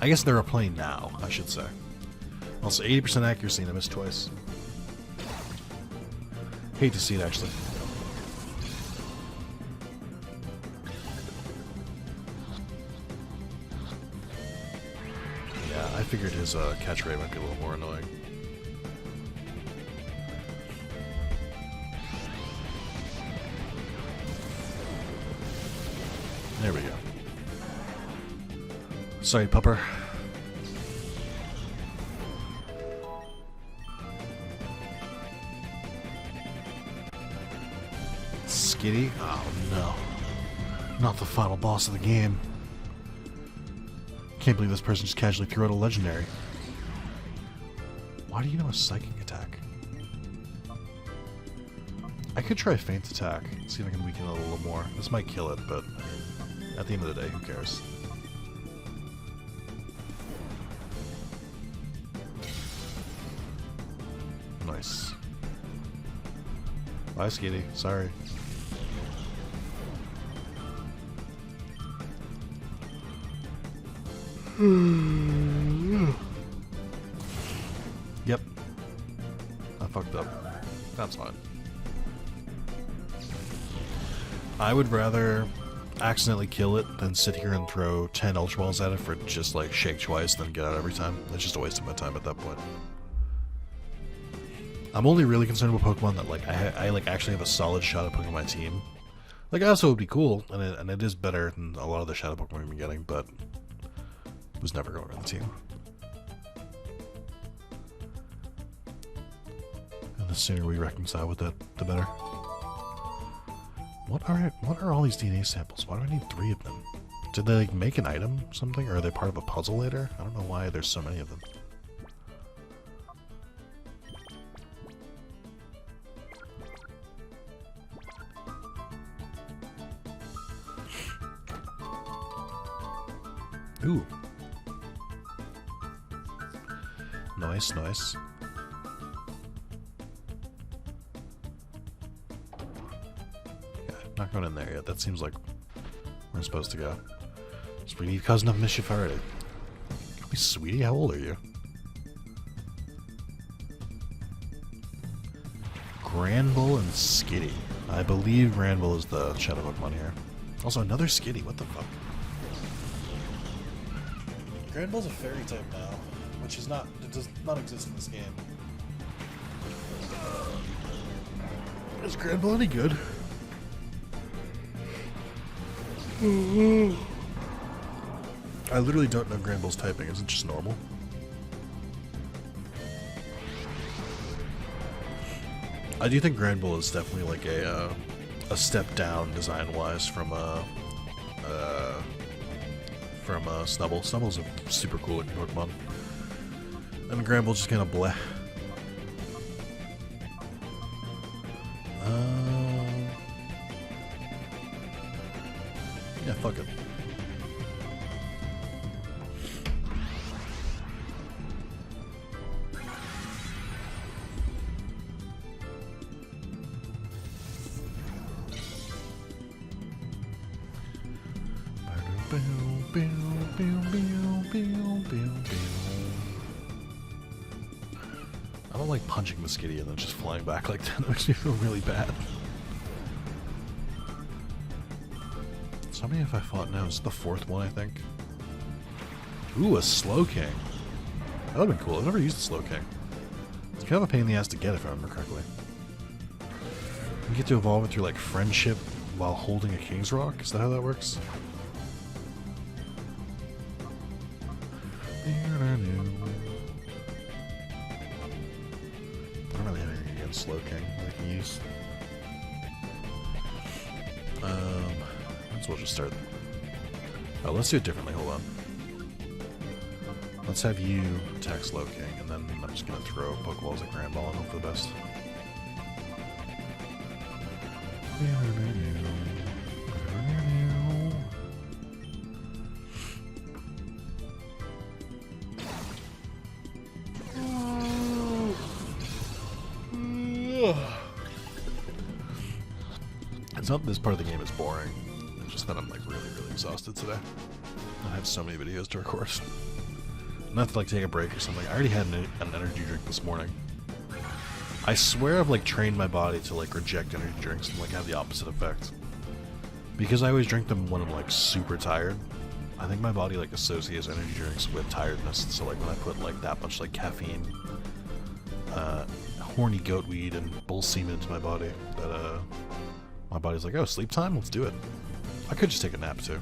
I guess there are plenty now, I should say. Also, 80% accuracy and I missed twice. Hate to see it, actually. Yeah, I figured his catch rate might be a little more annoying. There we go. Sorry, pupper. Skitty? Oh no. Not the final boss of the game. Can't believe this person just casually threw out a legendary. Why do you know a psychic attack? I could try feint attack, see if I can weaken it a little more. This might kill it, but at the end of the day, who cares? Nice. Bye, Skitty. Sorry. Yep. I fucked up. That's fine. I would rather accidentally kill it than sit here and throw 10 Ultra Balls at it for just like shake twice then get out every time. It's just a waste of my time at that point. I'm only really concerned with Pokemon that like I like actually have a solid shot at putting on my team. Like also would be cool, and it is better than a lot of the Shadow Pokemon we've been getting, but it was never going on the team. And the sooner we reconcile with that, the better. What are all these DNA samples? Why do I need 3 of them? Did they like make an item or something? Or are they part of a puzzle later? I don't know why there's so many of them. Ooh. Nice, nice. Not going in there yet. That seems like we're supposed to go. Sweetie, you've caused enough mischief already. Hey, Sweetie, how old are you? Granbull and Skitty. I believe Granbull is the Shadow Pokemon here. Also, another Skitty. What the fuck? Granbull's a fairy type now, which is not. It does not exist in this game. Is Granbull any good? I literally don't know Granbull's typing. Is it just normal? I do think Granbull is definitely like a step down design-wise from Snubbull. Snubble's a super cool looking Pokemon, and Granbull's just kind of bleh. Yeah, fuck it. I don't like punching the Skitty and then just flying back like that. That makes me feel really bad. How many have I fought now? Is it the 4th one, I think? Ooh, a Slowking. That would have been cool. I've never used a Slowking. It's kind of a pain in the ass to get, if I remember correctly. You get to evolve it through, like, friendship while holding a King's Rock? Is that how that works? I don't really have anything against Slowking that I can use. So we'll just start. Oh, let's do it differently. Hold on. Let's have you attack Slowking, and then I'm just gonna throw Pokeballs at Granbull and hope for the best. It's not that this part of the game is boring. It's just that I'm like really, really exhausted today. I have so many videos to record. Not to like take a break or something. I already had an energy drink this morning. I swear I've like trained my body to like reject energy drinks and like have the opposite effect. Because I always drink them when I'm like super tired. I think my body like associates energy drinks with tiredness. So like when I put like that much like caffeine, horny goat weed and bull semen into my body, that my body's like, oh, sleep time? Let's do it. I could just take a nap too.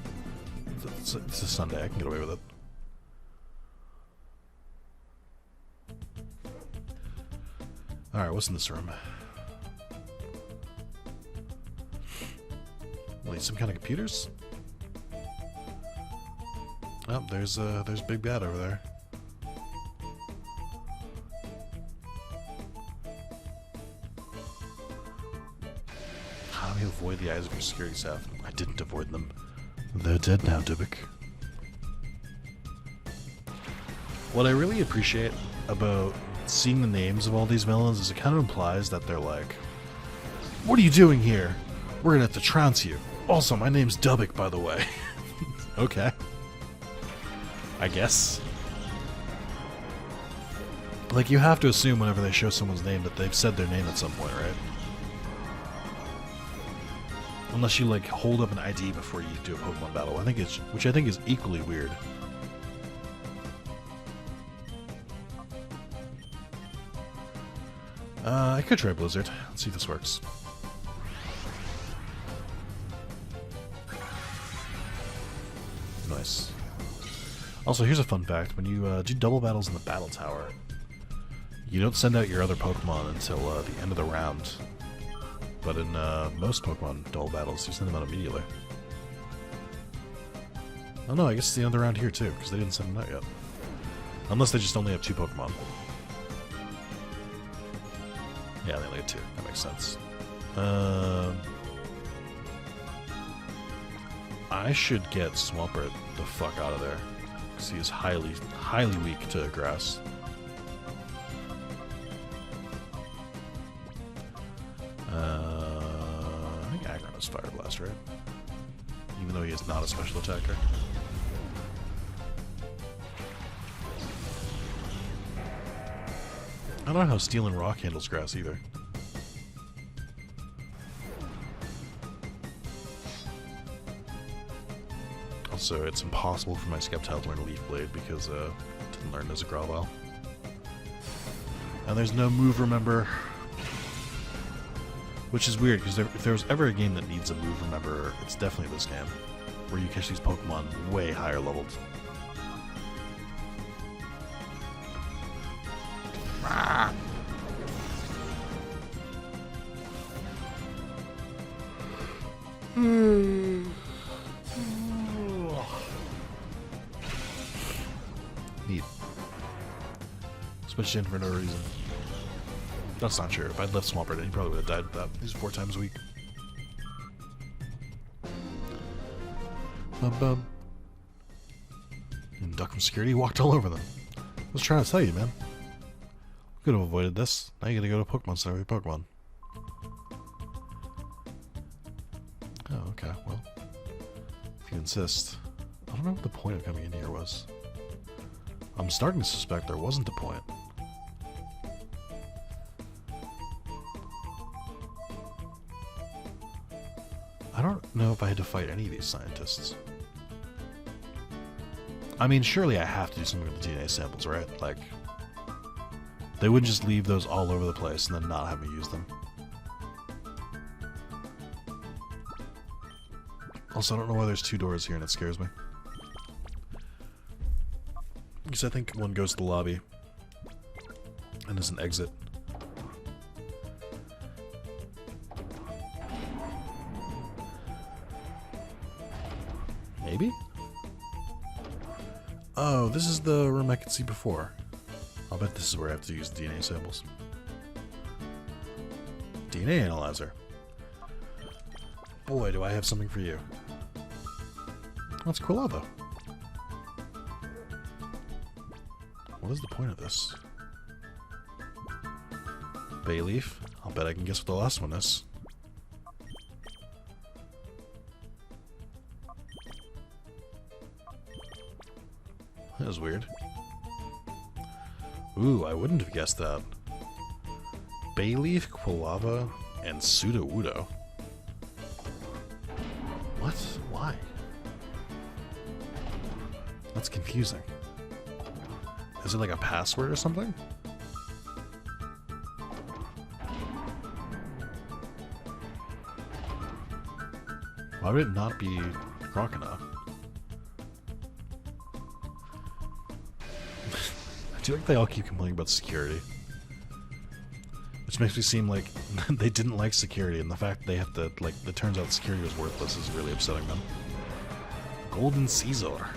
It's a Sunday, I can get away with it. Alright, what's in this room? We'll need some kind of computers? Oh, there's Big Bad over there. How do you avoid the eyes of your security staff? I didn't avoid them. They're dead now, Dybbuk. What I really appreciate about seeing the names of all these villains is it kind of implies that they're like, what are you doing here? We're gonna have to trounce you. Also, my name's Dybbuk, by the way. Okay. I guess. Like, you have to assume whenever they show someone's name that they've said their name at some point, right? Unless you, like, hold up an ID before you do a Pokemon battle, which I think is equally weird. I could try Blizzard. Let's see if this works. Nice. Also, here's a fun fact. When you do double battles in the battle tower, you don't send out your other Pokemon until the end of the round. But in most Pokemon double battles, you send them out immediately. Oh no, I guess it's the end of the round here too, because they didn't send them out yet. Unless they just only have 2 Pokemon. Yeah, they only have 2. That makes sense. I should get Swampert the fuck out of there, because he is highly, highly weak to grass. I think Aggron is Fire Blast, right? Even though he is not a special attacker. I don't know how Steel and Rock handles grass either. Also, it's impossible for my Sceptile to learn Leaf Blade because it didn't learn as a Growlithe. And there's no move remember. Which is weird, because if there was ever a game that needs a move remember, it's definitely this game. Where you catch these Pokemon way higher leveled. Neat. Switched in for no reason. That's not true. If I'd left Swampert in, he probably would have died with that. He's 4 times a week. And duck from security walked all over them. I was trying to tell you, man. Could have avoided this. Now you gotta go to Pokemon Center with your Pokemon. Oh, okay, well. If you insist. I don't know what the point of coming in here was. I'm starting to suspect there wasn't a point. I don't know if I had to fight any of these scientists. I mean, surely I have to do something with the DNA samples, right? Like, they wouldn't just leave those all over the place and then not have me use them. Also, I don't know why there's 2 doors here and it scares me. Because I think one goes to the lobby and there's an exit. Maybe? Oh, this is the room I could see before. I'll bet this is where I have to use the DNA samples. DNA analyzer. Boy, do I have something for you. That's Quilava. What is the point of this? Bayleaf? I'll I'll bet I can guess what the last one is. That was weird. Ooh, I wouldn't have guessed that. Bayleaf, Quilava, and Sudowoodo. What? Why? That's confusing. Is it like a password or something? Why would it not be Crocodile? I feel like they all keep complaining about security. Which makes me seem like they didn't like security, and the fact that they have to, like, it turns out security was worthless is really upsetting them. Golden Caesar.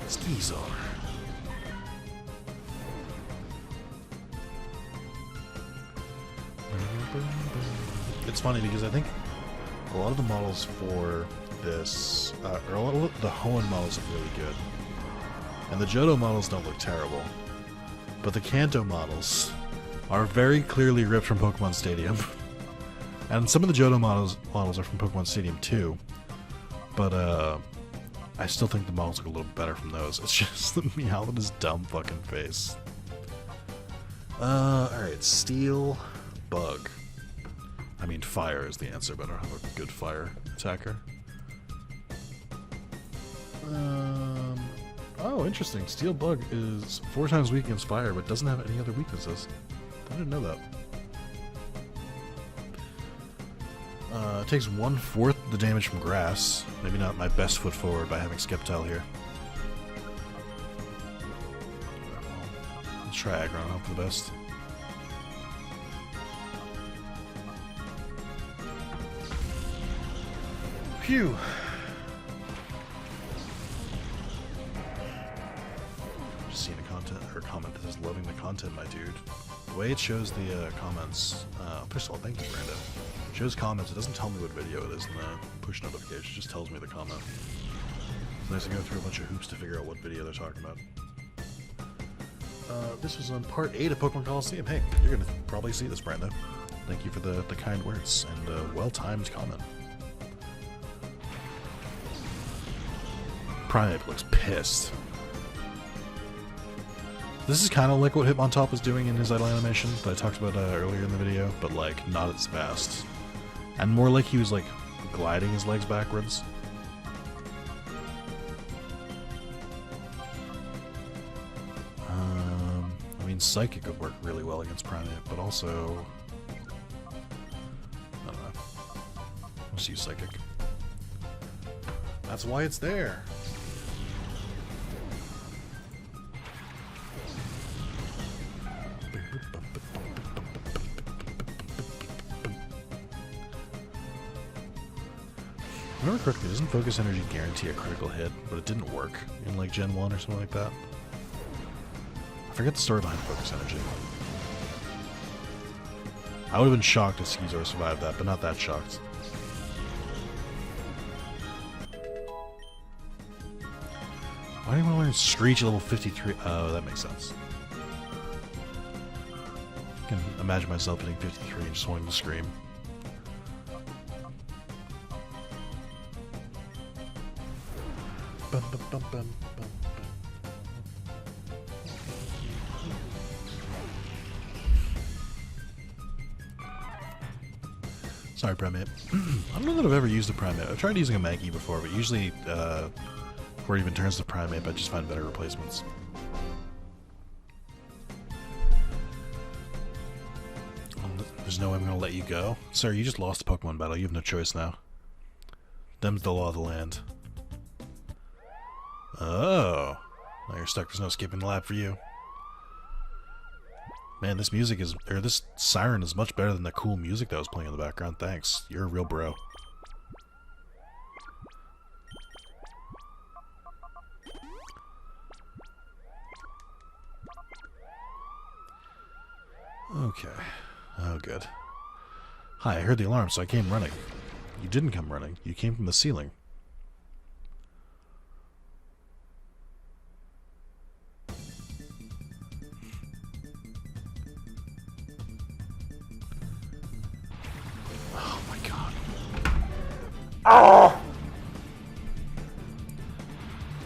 Skeezor. It's funny because I think a lot of the models for this, or a lot of the Hoenn models are really good. And the Johto models don't look terrible. But the Kanto models are very clearly ripped from Pokemon Stadium. And some of the Johto models are from Pokemon Stadium too. But I still think the models look a little better from those. It's just the Meow with his dumb fucking face. Alright, Steel, Bug. I mean, Fire is the answer, but I don't have a good Fire attacker. Oh, interesting. Steel Bug is 4 times weak against Fire, but doesn't have any other weaknesses. I didn't know that. It takes 1/4 the damage from Grass. Maybe not my best foot forward by having Sceptile here. Let's try Aggron, hope for the best. Phew! Just seeing a comment that says loving the content, my dude. The way it shows the comments, first of all, thank you, Brando. It shows comments, it doesn't tell me what video it is in the push notification, it just tells me the comment. It's nice to go through a bunch of hoops to figure out what video they're talking about. This was on part 8 of Pokemon Colosseum. Hey, you're gonna probably see this, Brando. Thank you for the kind words and well-timed comment. Primeape looks pissed. This is kind of like what Hitmontop was doing in his idle animation that I talked about earlier in the video, but like not as fast. And more like he was like gliding his legs backwards. I mean, Psychic would work really well against Primeape, but also... I don't know. Let's use Psychic. That's why it's there! If I remember correctly, doesn't Focus Energy guarantee a critical hit, but it didn't work in like Gen 1 or something like that? I forget the story behind Focus Energy. I would have been shocked if Skeezor survived that, but not that shocked. Why do you want to learn Screech at level 53? Oh, that makes sense. I can imagine myself hitting 53 and just wanting to scream. Bum, bum, bum, bum, bum, bum. Sorry, Primeape. I don't know that I've ever used a Primeape. I've tried using a Mankey before, but usually before it even turns to Primeape, I just find better replacements. There's no way I'm going to let you go. Sir, you just lost a Pokemon battle. You have no choice now. Them's the law of the land. Oh. Now you're stuck. There's no skipping the lap for you. Man, this music is... or this siren is much better than the cool music that was playing in the background. Thanks. You're a real bro. Okay. Oh, good. Hi, I heard the alarm, so I came running. You didn't come running. You came from the ceiling.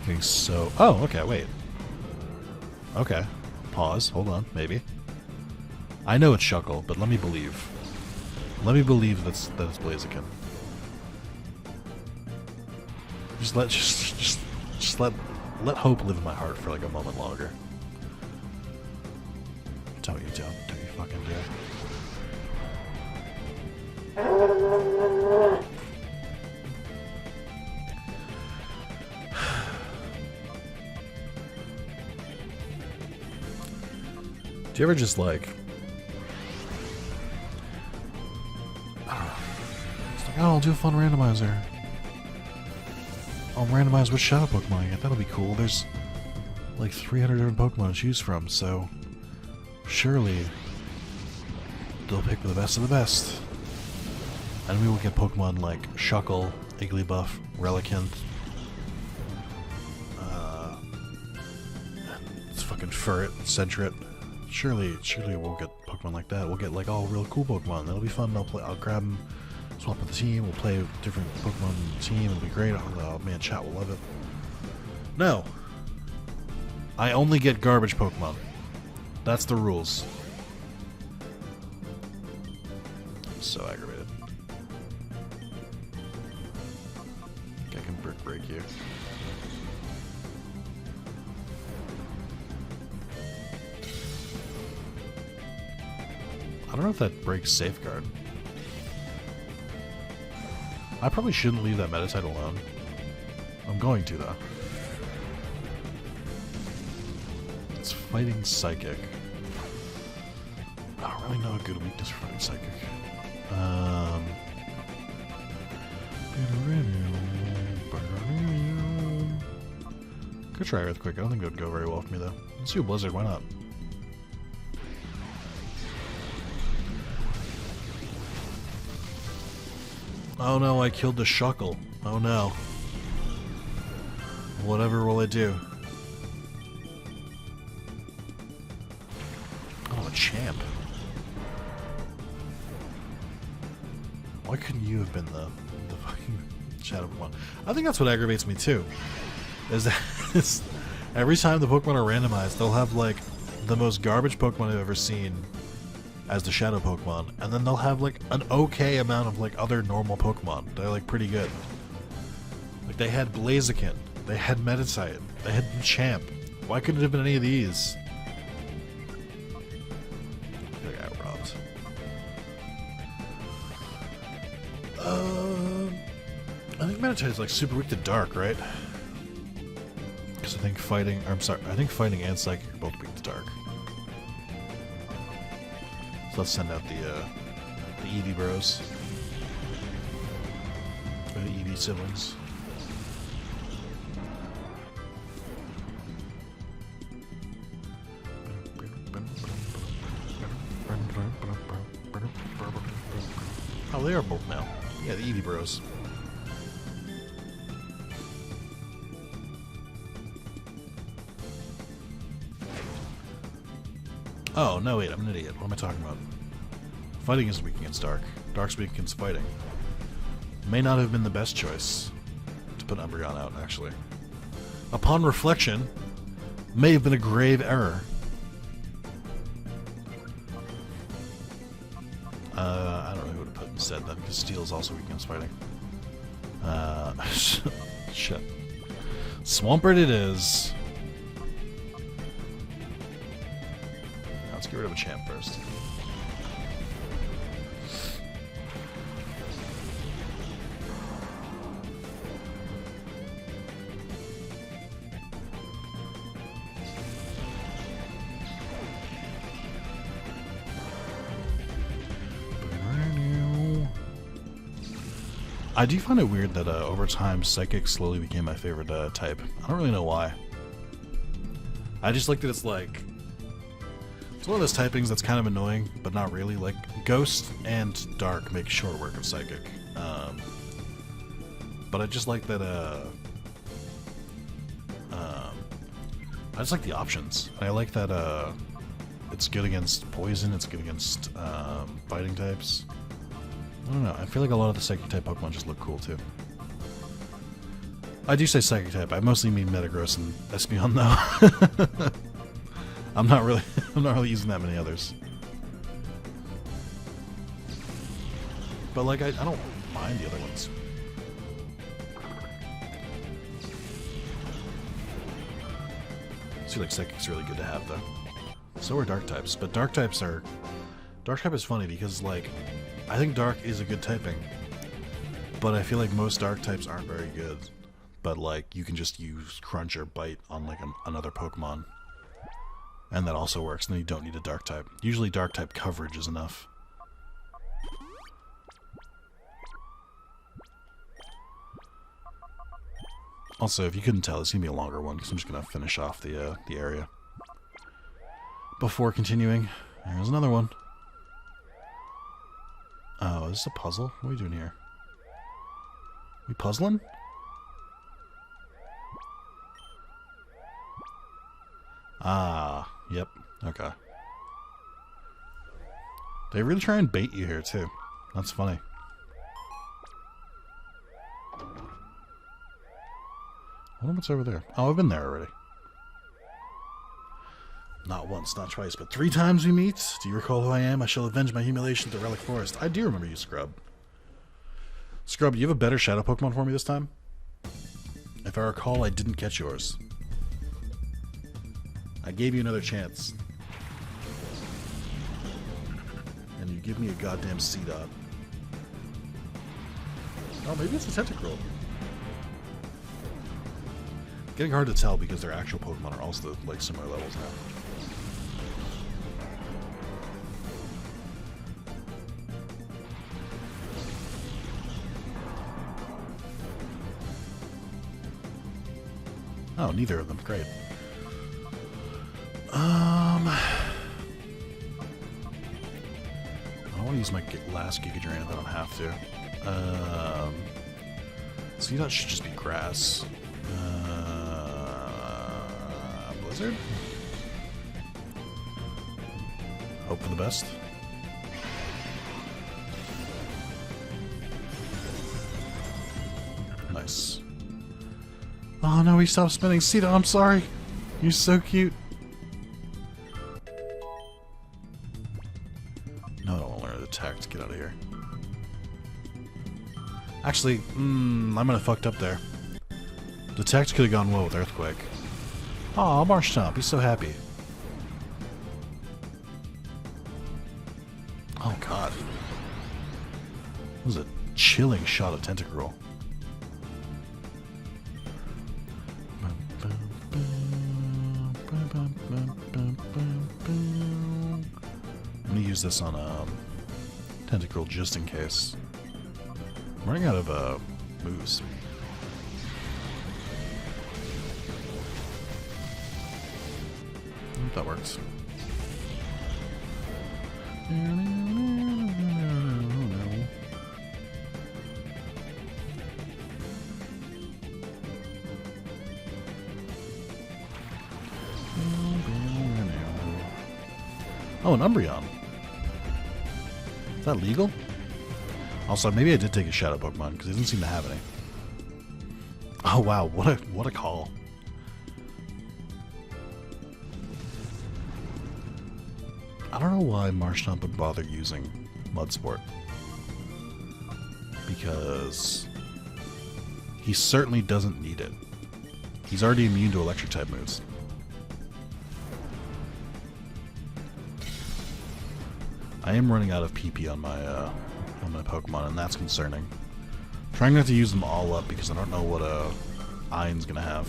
Getting so... Oh, okay, wait. Okay. Pause. Hold on. Maybe. I know it's Shuckle, but let me believe. Let me believe that it's Blaziken. Just let hope live in my heart for like a moment longer. Don't you fucking dare. Do you ever just like... I don't know. It's like, oh, I'll do a fun randomizer. I'll randomize which shadow Pokemon I get. That'll be cool. There's like 300 different Pokemon to choose from, so surely they'll pick the best of the best. And we will get Pokemon like Shuckle, Igglybuff, Relicanth, it's fucking Furret, Sentret. Surely we'll get Pokemon like that. We'll get like all real cool Pokemon. That'll be fun. I'll grab them, swap with the team. We'll play different Pokemon in the team. It'll be great. Oh man, chat will love it. No, I only get garbage Pokemon. That's the rules. I'm so aggravated. I think I can brick break you. I don't know if that breaks Safeguard. I probably shouldn't leave that Meditite alone. I'm going to, though. It's fighting Psychic. I don't really know a good weakness for fighting Psychic. Could try Earthquake. I don't think it would go very well for me, though. Let's do a Blizzard. Why not? Oh no, I killed the Shuckle. Oh no. Whatever will I do? Oh, a champ. Why couldn't you have been the fucking Shadow Pokemon? I think that's what aggravates me too. Is that every time the Pokemon are randomized, they'll have like the most garbage Pokemon I've ever seen as the Shadow Pokemon, and then they'll have like an okay amount of like other normal Pokemon. They're like pretty good. Like they had Blaziken, they had Meditite, they had Champ. Why couldn't it have been any of these? I got robbed. I think Meditite is like super weak to Dark, right? Because I think fighting, or I'm sorry, I think fighting and Psychic are both weak to Dark. Let's send out the Eevee bros. Or the Eevee siblings. Oh, they are both now. Yeah, the Eevee bros. Oh, no, wait, I'm an idiot. What am I talking about? Fighting is weak against Dark. Dark's weak against Fighting. May not have been the best choice to put Umbreon out, actually. Upon reflection, may have been a grave error. I don't know who to put instead then, because Steel is also weak against Fighting. Shit. Swampert it is. Let's get rid of a champ first. I do find it weird that over time Psychic slowly became my favorite type. I don't really know why. I just like that it's like... It's one of those typings that's kind of annoying, but not really. Like, Ghost and Dark make short work of Psychic. But I just like that, I just like the options. I like that, it's good against Poison, it's good against, fighting types. I don't know, I feel like a lot of the Psychic type Pokemon just look cool, too. I do say psychic type. I mostly mean Metagross and Espeon though. I'm not really using that many others. But like I don't mind the other ones. I feel like Psychic's really good to have though. So are Dark types, but Dark type is funny because like I think Dark is a good typing. But I feel like most Dark types aren't very good. But like you can just use Crunch or Bite on like another Pokemon. And that also works, and then you don't need a Dark type. Usually Dark type coverage is enough. Also, if you couldn't tell, it's going to be a longer one, because I'm just going to finish off the area. Before continuing, there's another one. Oh, is this a puzzle? What are we doing here? We puzzling? Ah, yep, okay. They really try and bait you here, too. That's funny. I wonder what's over there. Oh, I've been there already. Not once, not twice, but 3 times we meet. Do you recall who I am? I shall avenge my humiliation at the Relic Forest. I do remember you, Scrub. Scrub, do you have a better Shadow Pokemon for me this time? If I recall, I didn't catch yours. I gave you another chance. And you give me a goddamn C-Dot. Oh, maybe it's a Tentacruel. Getting hard to tell because their actual Pokemon are also like similar levels now. Oh, neither of them. Great. I don't want to use my last Giga Drain if I don't have to. C-Dot should just be grass. Blizzard? Hope for the best. Nice. Oh no, he stopped spinning. C-Dot, I'm sorry. You're so cute. No, I don't want to learn the attack to get out of here. Actually, I might have fucked up there. The text could have gone well with Earthquake. Aw, Marshtomp, he's so happy. Oh god. That was a chilling shot of Tentacruel. I'm gonna use this on Tentacruel just in case. I'm running out of moves. That works. Oh, an Umbreon. Is that legal? Also, maybe I did take a Shadow Pokemon because it didn't seem to have any. Oh wow, what a call. I don't know why Marshtomp would bother using Mud Sport. Because he certainly doesn't need it. He's already immune to electric type moves. I am running out of PP on my Pokemon, and that's concerning. I'm trying not to use them all up because I don't know what Iron's gonna have.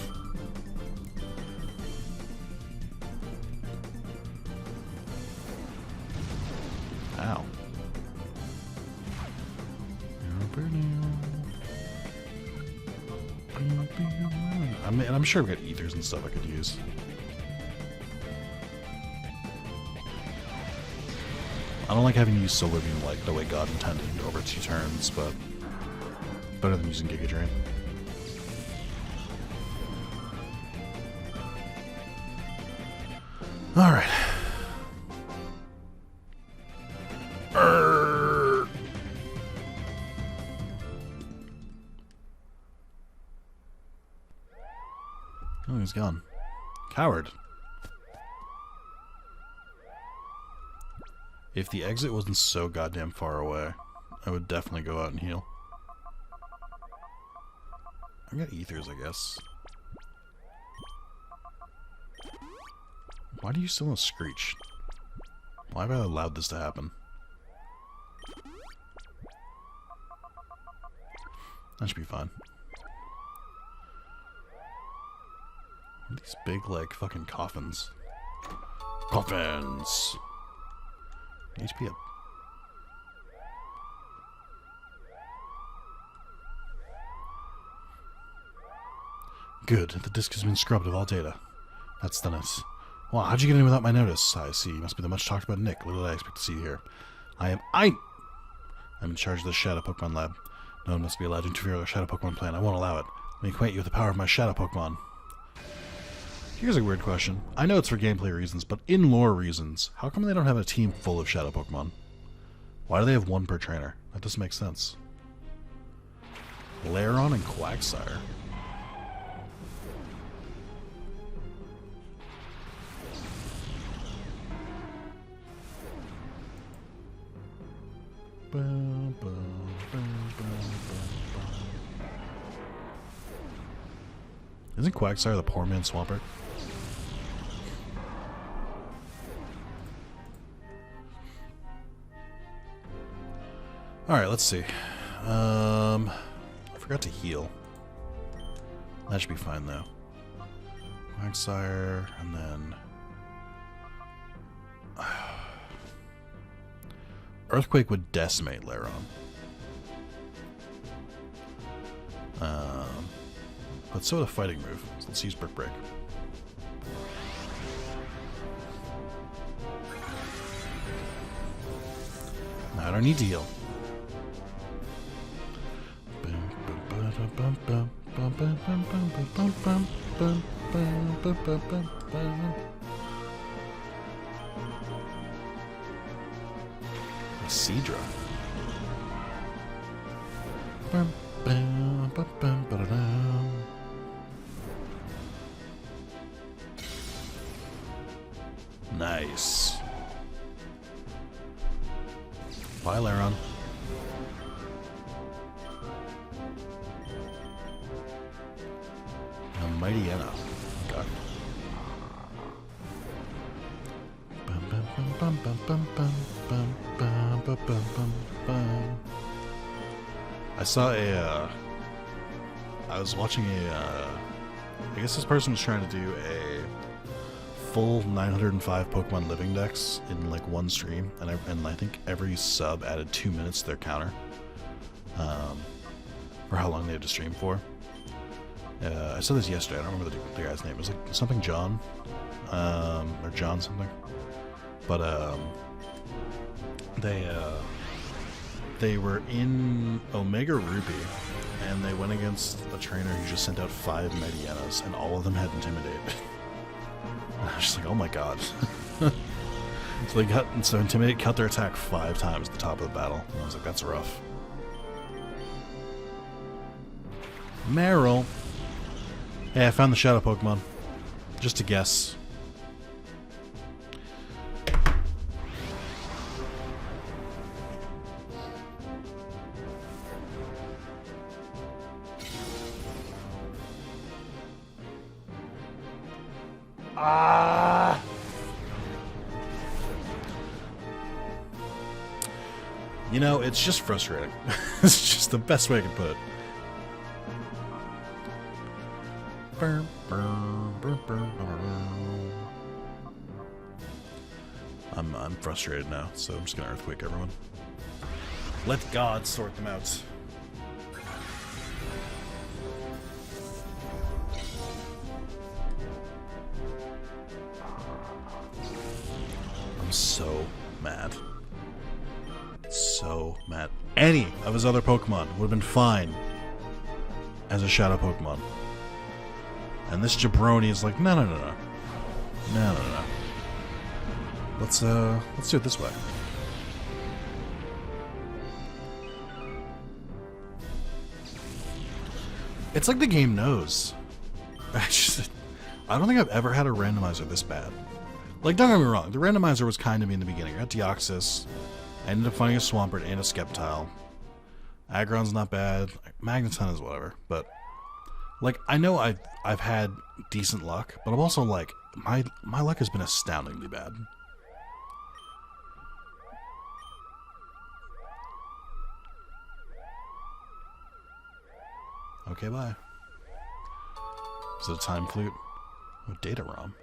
Ow. I'm sure I've got ethers and stuff I could use. I don't like having to use Solar Beam like the way God intended over 2 turns, but better than using Giga Drain. Alright. Oh, he's gone. Coward. If the exit wasn't so goddamn far away, I would definitely go out and heal. I got ethers, I guess. Why do you still have Screech? Why have I allowed this to happen? That should be fine. What are these big, like, fucking coffins? Coffins! HP up. Good. The disk has been scrubbed of all data. That's done it. Well, how'd you get in without my notice? I see. You must be the much talked about Nick. Little did I expect to see you here. I'm in charge of the Shadow Pokemon Lab. No one must be allowed to interfere with our Shadow Pokemon plan. I won't allow it. Let me acquaint you with the power of my Shadow Pokemon. Here's a weird question. I know it's for gameplay reasons, but in lore reasons, how come they don't have a team full of Shadow Pokemon? Why do they have one per trainer? That doesn't make sense. Lairon and Quagsire. Isn't Quagsire the poor man's Swampert? Alright, let's see. I forgot to heal. That should be fine though. Quagsire, and then Earthquake would decimate Lairon. But so would a fighting move. So let's use Brick Break. Now I don't need to heal. Seadra. Nice. Bye, Lairon. A mighty Anna. Okay. I saw a, I was watching a, I guess this person was trying to do a full 905 Pokemon living dex in like one stream, and I think every sub added 2 minutes to their counter, for how long they had to stream for. I saw this yesterday. I don't remember the guy's name. It was like something John, or John something. But they were in Omega Ruby, and they went against a trainer who just sent out 5 Medienas, and all of them had Intimidate. And I was just like, oh my god. So Intimidate cut their attack 5 times at the top of the battle. And I was like, that's rough. Meryl. Hey, I found the Shadow Pokemon. Just a guess. You know, it's just frustrating. It's just the best way I can put it. I'm frustrated now, so I'm just gonna Earthquake everyone. Let God sort them out. I'm so mad. So mad. Any of his other Pokemon would have been fine as a Shadow Pokemon. And this jabroni is like, no. Let's do it this way. It's like the game knows. I don't think I've ever had a randomizer this bad. Like, don't get me wrong, the randomizer was kind to me in the beginning. I got Deoxys, I ended up finding a Swampert and a Skeptile. Aggron's not bad. Magneton is whatever, but like I know I've had decent luck, but I'm also like my luck has been astoundingly bad. Okay, bye. Is it a time flute? Oh, data ROM.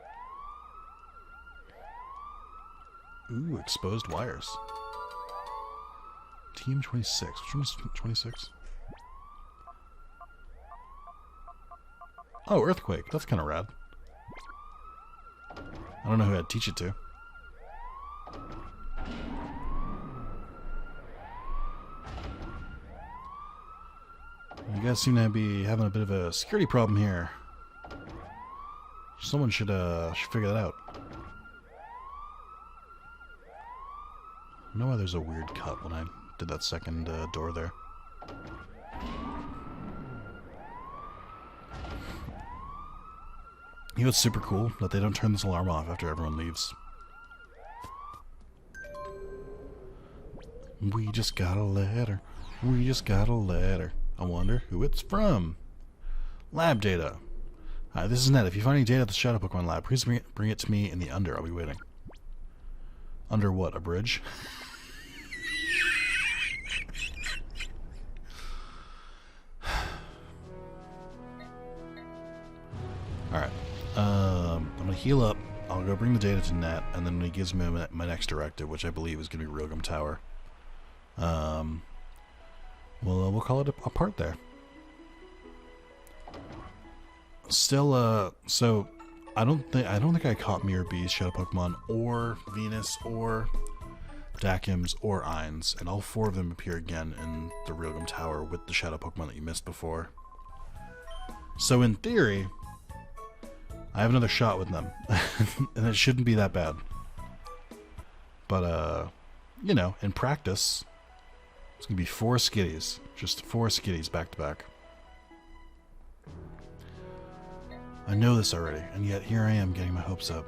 Ooh, exposed wires. Team 26. Which one is 26? Oh, Earthquake. That's kind of rad. I don't know who I'd teach it to. You guys seem to be having a bit of a security problem here. Someone should figure that out. I know why there's a weird cut when I did that second door there. You know what's super cool? That they don't turn this alarm off after everyone leaves. We just got a letter. We just got a letter. I wonder who it's from. Lab data. Hi, this is Ned. If you find any data at the Shadow Pokemon lab, please bring it to me in the Under. I'll be waiting. Under what? A bridge? Alright. I'm going to heal up. I'll go bring the data to Nat, and then when he gives me my next directive, which I believe is going to be Realgum Tower, we'll call it a part there. Still, so I don't think I caught Mirror Bees, Shadow Pokemon, or Venus, or Dakims, or Ainz, and all four of them appear again in the Realgum Tower with the Shadow Pokemon that you missed before. So in theory, I have another shot with them, and it shouldn't be that bad. But, you know, in practice, it's going to be 4 Skitties. Just 4 Skitties back to back. I know this already, and yet here I am getting my hopes up.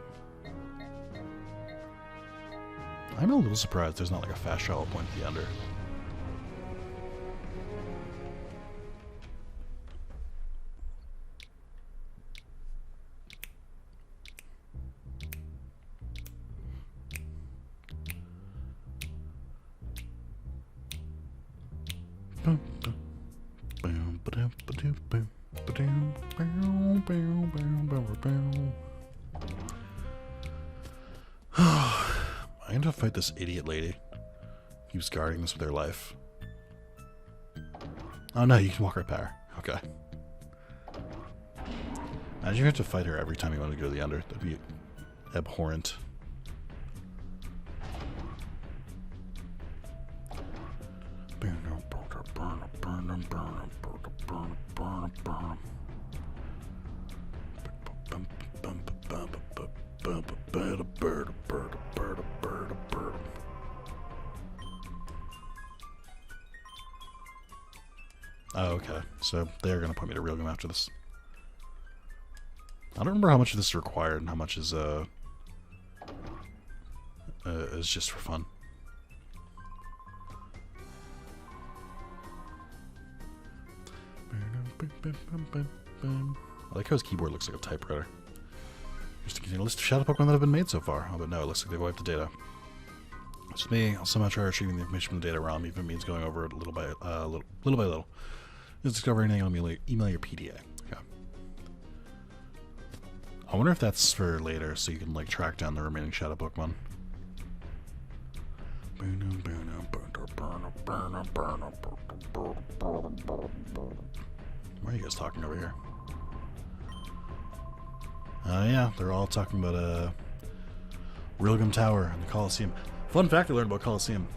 I'm a little surprised there's not like a fast travel point at the Under. I'm gonna fight this idiot lady. Keeps guarding this with her life. Oh no, you can walk right by her. Okay. Imagine you have to fight her every time you want to go to the Under. That'd be abhorrent. Oh, okay. So they're going to put me to Realgum after this. I don't remember how much of this is required and how much is just for fun. I like how his keyboard looks like a typewriter. Just to continue a list of Shadow Pokemon that have been made so far. Oh, but no, it looks like they've wiped the data. It's me. I'll somehow try retrieving the information from the data ROM, even if it means going over it little by little. Just discover anything, I'll email your PDA. Okay. I wonder if that's for later, so you can like track down the remaining Shadow Pokemon. Why are you guys talking over here? Yeah, they're all talking about Realgum Tower and the Colosseum. Fun fact I learned about Colosseum.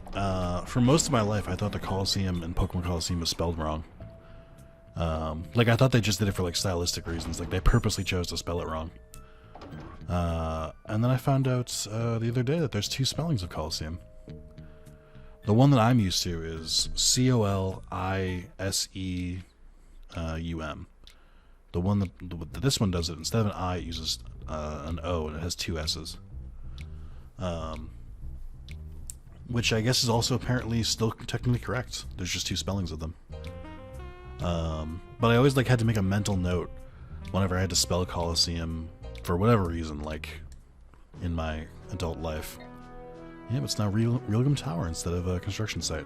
For most of my life, I thought the Colosseum and Pokemon Colosseum was spelled wrong. Like, I thought they just did it for, like, stylistic reasons. Like, they purposely chose to spell it wrong. And then I found out the other day that there's 2 spellings of Colosseum. The one that I'm used to is Coliseum. The one that this one does it, instead of an I, it uses an O, and it has 2 S's. Which I guess is also apparently still technically correct. There's just 2 spellings of them. But I always like had to make a mental note whenever I had to spell Colosseum for whatever reason, like in my adult life. Yeah, it's now Realgum Tower instead of a construction site.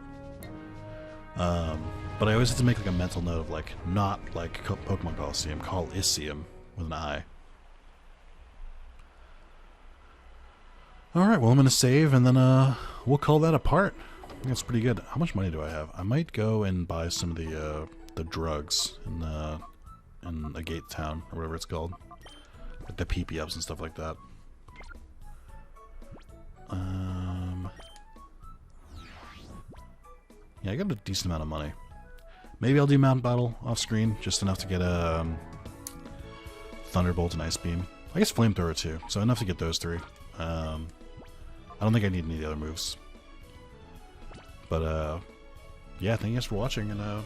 But I always have to make like a mental note of like not like Pokemon Colosseum, Colosseum with an I. Alright, well I'm going to save and then we'll call that a part. I think that's pretty good. How much money do I have? I might go and buy some of the drugs in a gate town or whatever it's called. Like the PP ups and stuff like that. Yeah, I got a decent amount of money. Maybe I'll do Mountain Battle off screen, just enough to get a Thunderbolt and Ice Beam. I guess Flamethrower too, so enough to get those 3. I don't think I need any of the other moves. But yeah, thank you guys for watching, and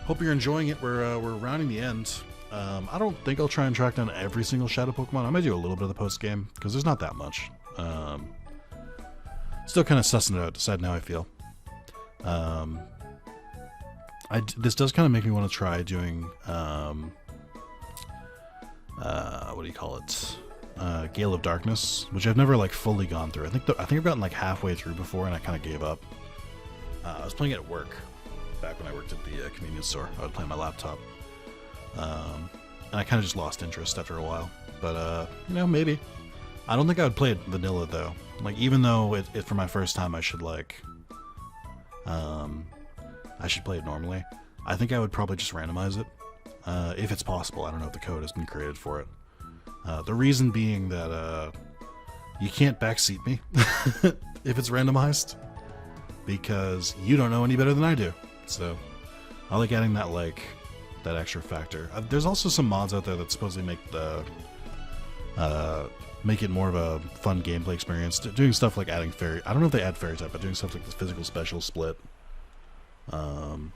hope you're enjoying it. We're rounding the end. I don't think I'll try and track down every single Shadow Pokemon. I might do a little bit of the post game because there's not that much. Still kind of sussing it out, deciding how I feel. This does kind of make me want to try doing what do you call it? Gale of Darkness, which I've never like fully gone through. I think I've gotten like halfway through before, and I kind of gave up. I was playing it at work back when I worked at the convenience store. I would play on my laptop, and I kind of just lost interest after a while. But you know, maybe. I don't think I would play it vanilla though. Like even though it for my first time, I should like I should play it normally. I think I would probably just randomize it if it's possible. I don't know if the code has been created for it. The reason being that you can't backseat me if it's randomized, because you don't know any better than I do. So I like adding that that extra factor. There's also some mods out there that supposedly make make it more of a fun gameplay experience. Doing stuff like adding fairy. I don't know if they add fairy type, but doing stuff like the physical special split, and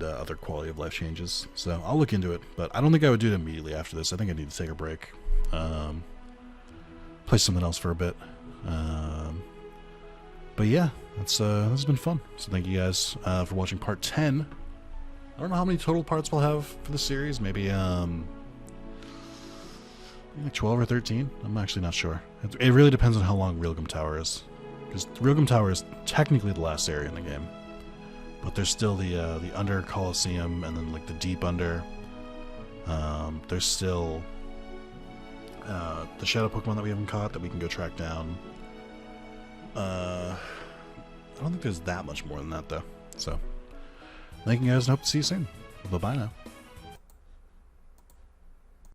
other quality of life changes. So I'll look into it, but I don't think I would do it immediately after this. I think I need to take a break, play something else for a bit. But yeah, this has been fun. So thank you guys for watching part 10. I don't know how many total parts we'll have for the series. Maybe like 12 or 13. I'm actually not sure. It really depends on how long Realgum Tower is, because Realgum Tower is technically the last area in the game. But there's still the Under Colosseum, and then like the Deep Under. There's still the Shadow Pokemon that we haven't caught that we can go track down. I don't think there's that much more than that though. So, thank you guys, and hope to see you soon. Bye bye now.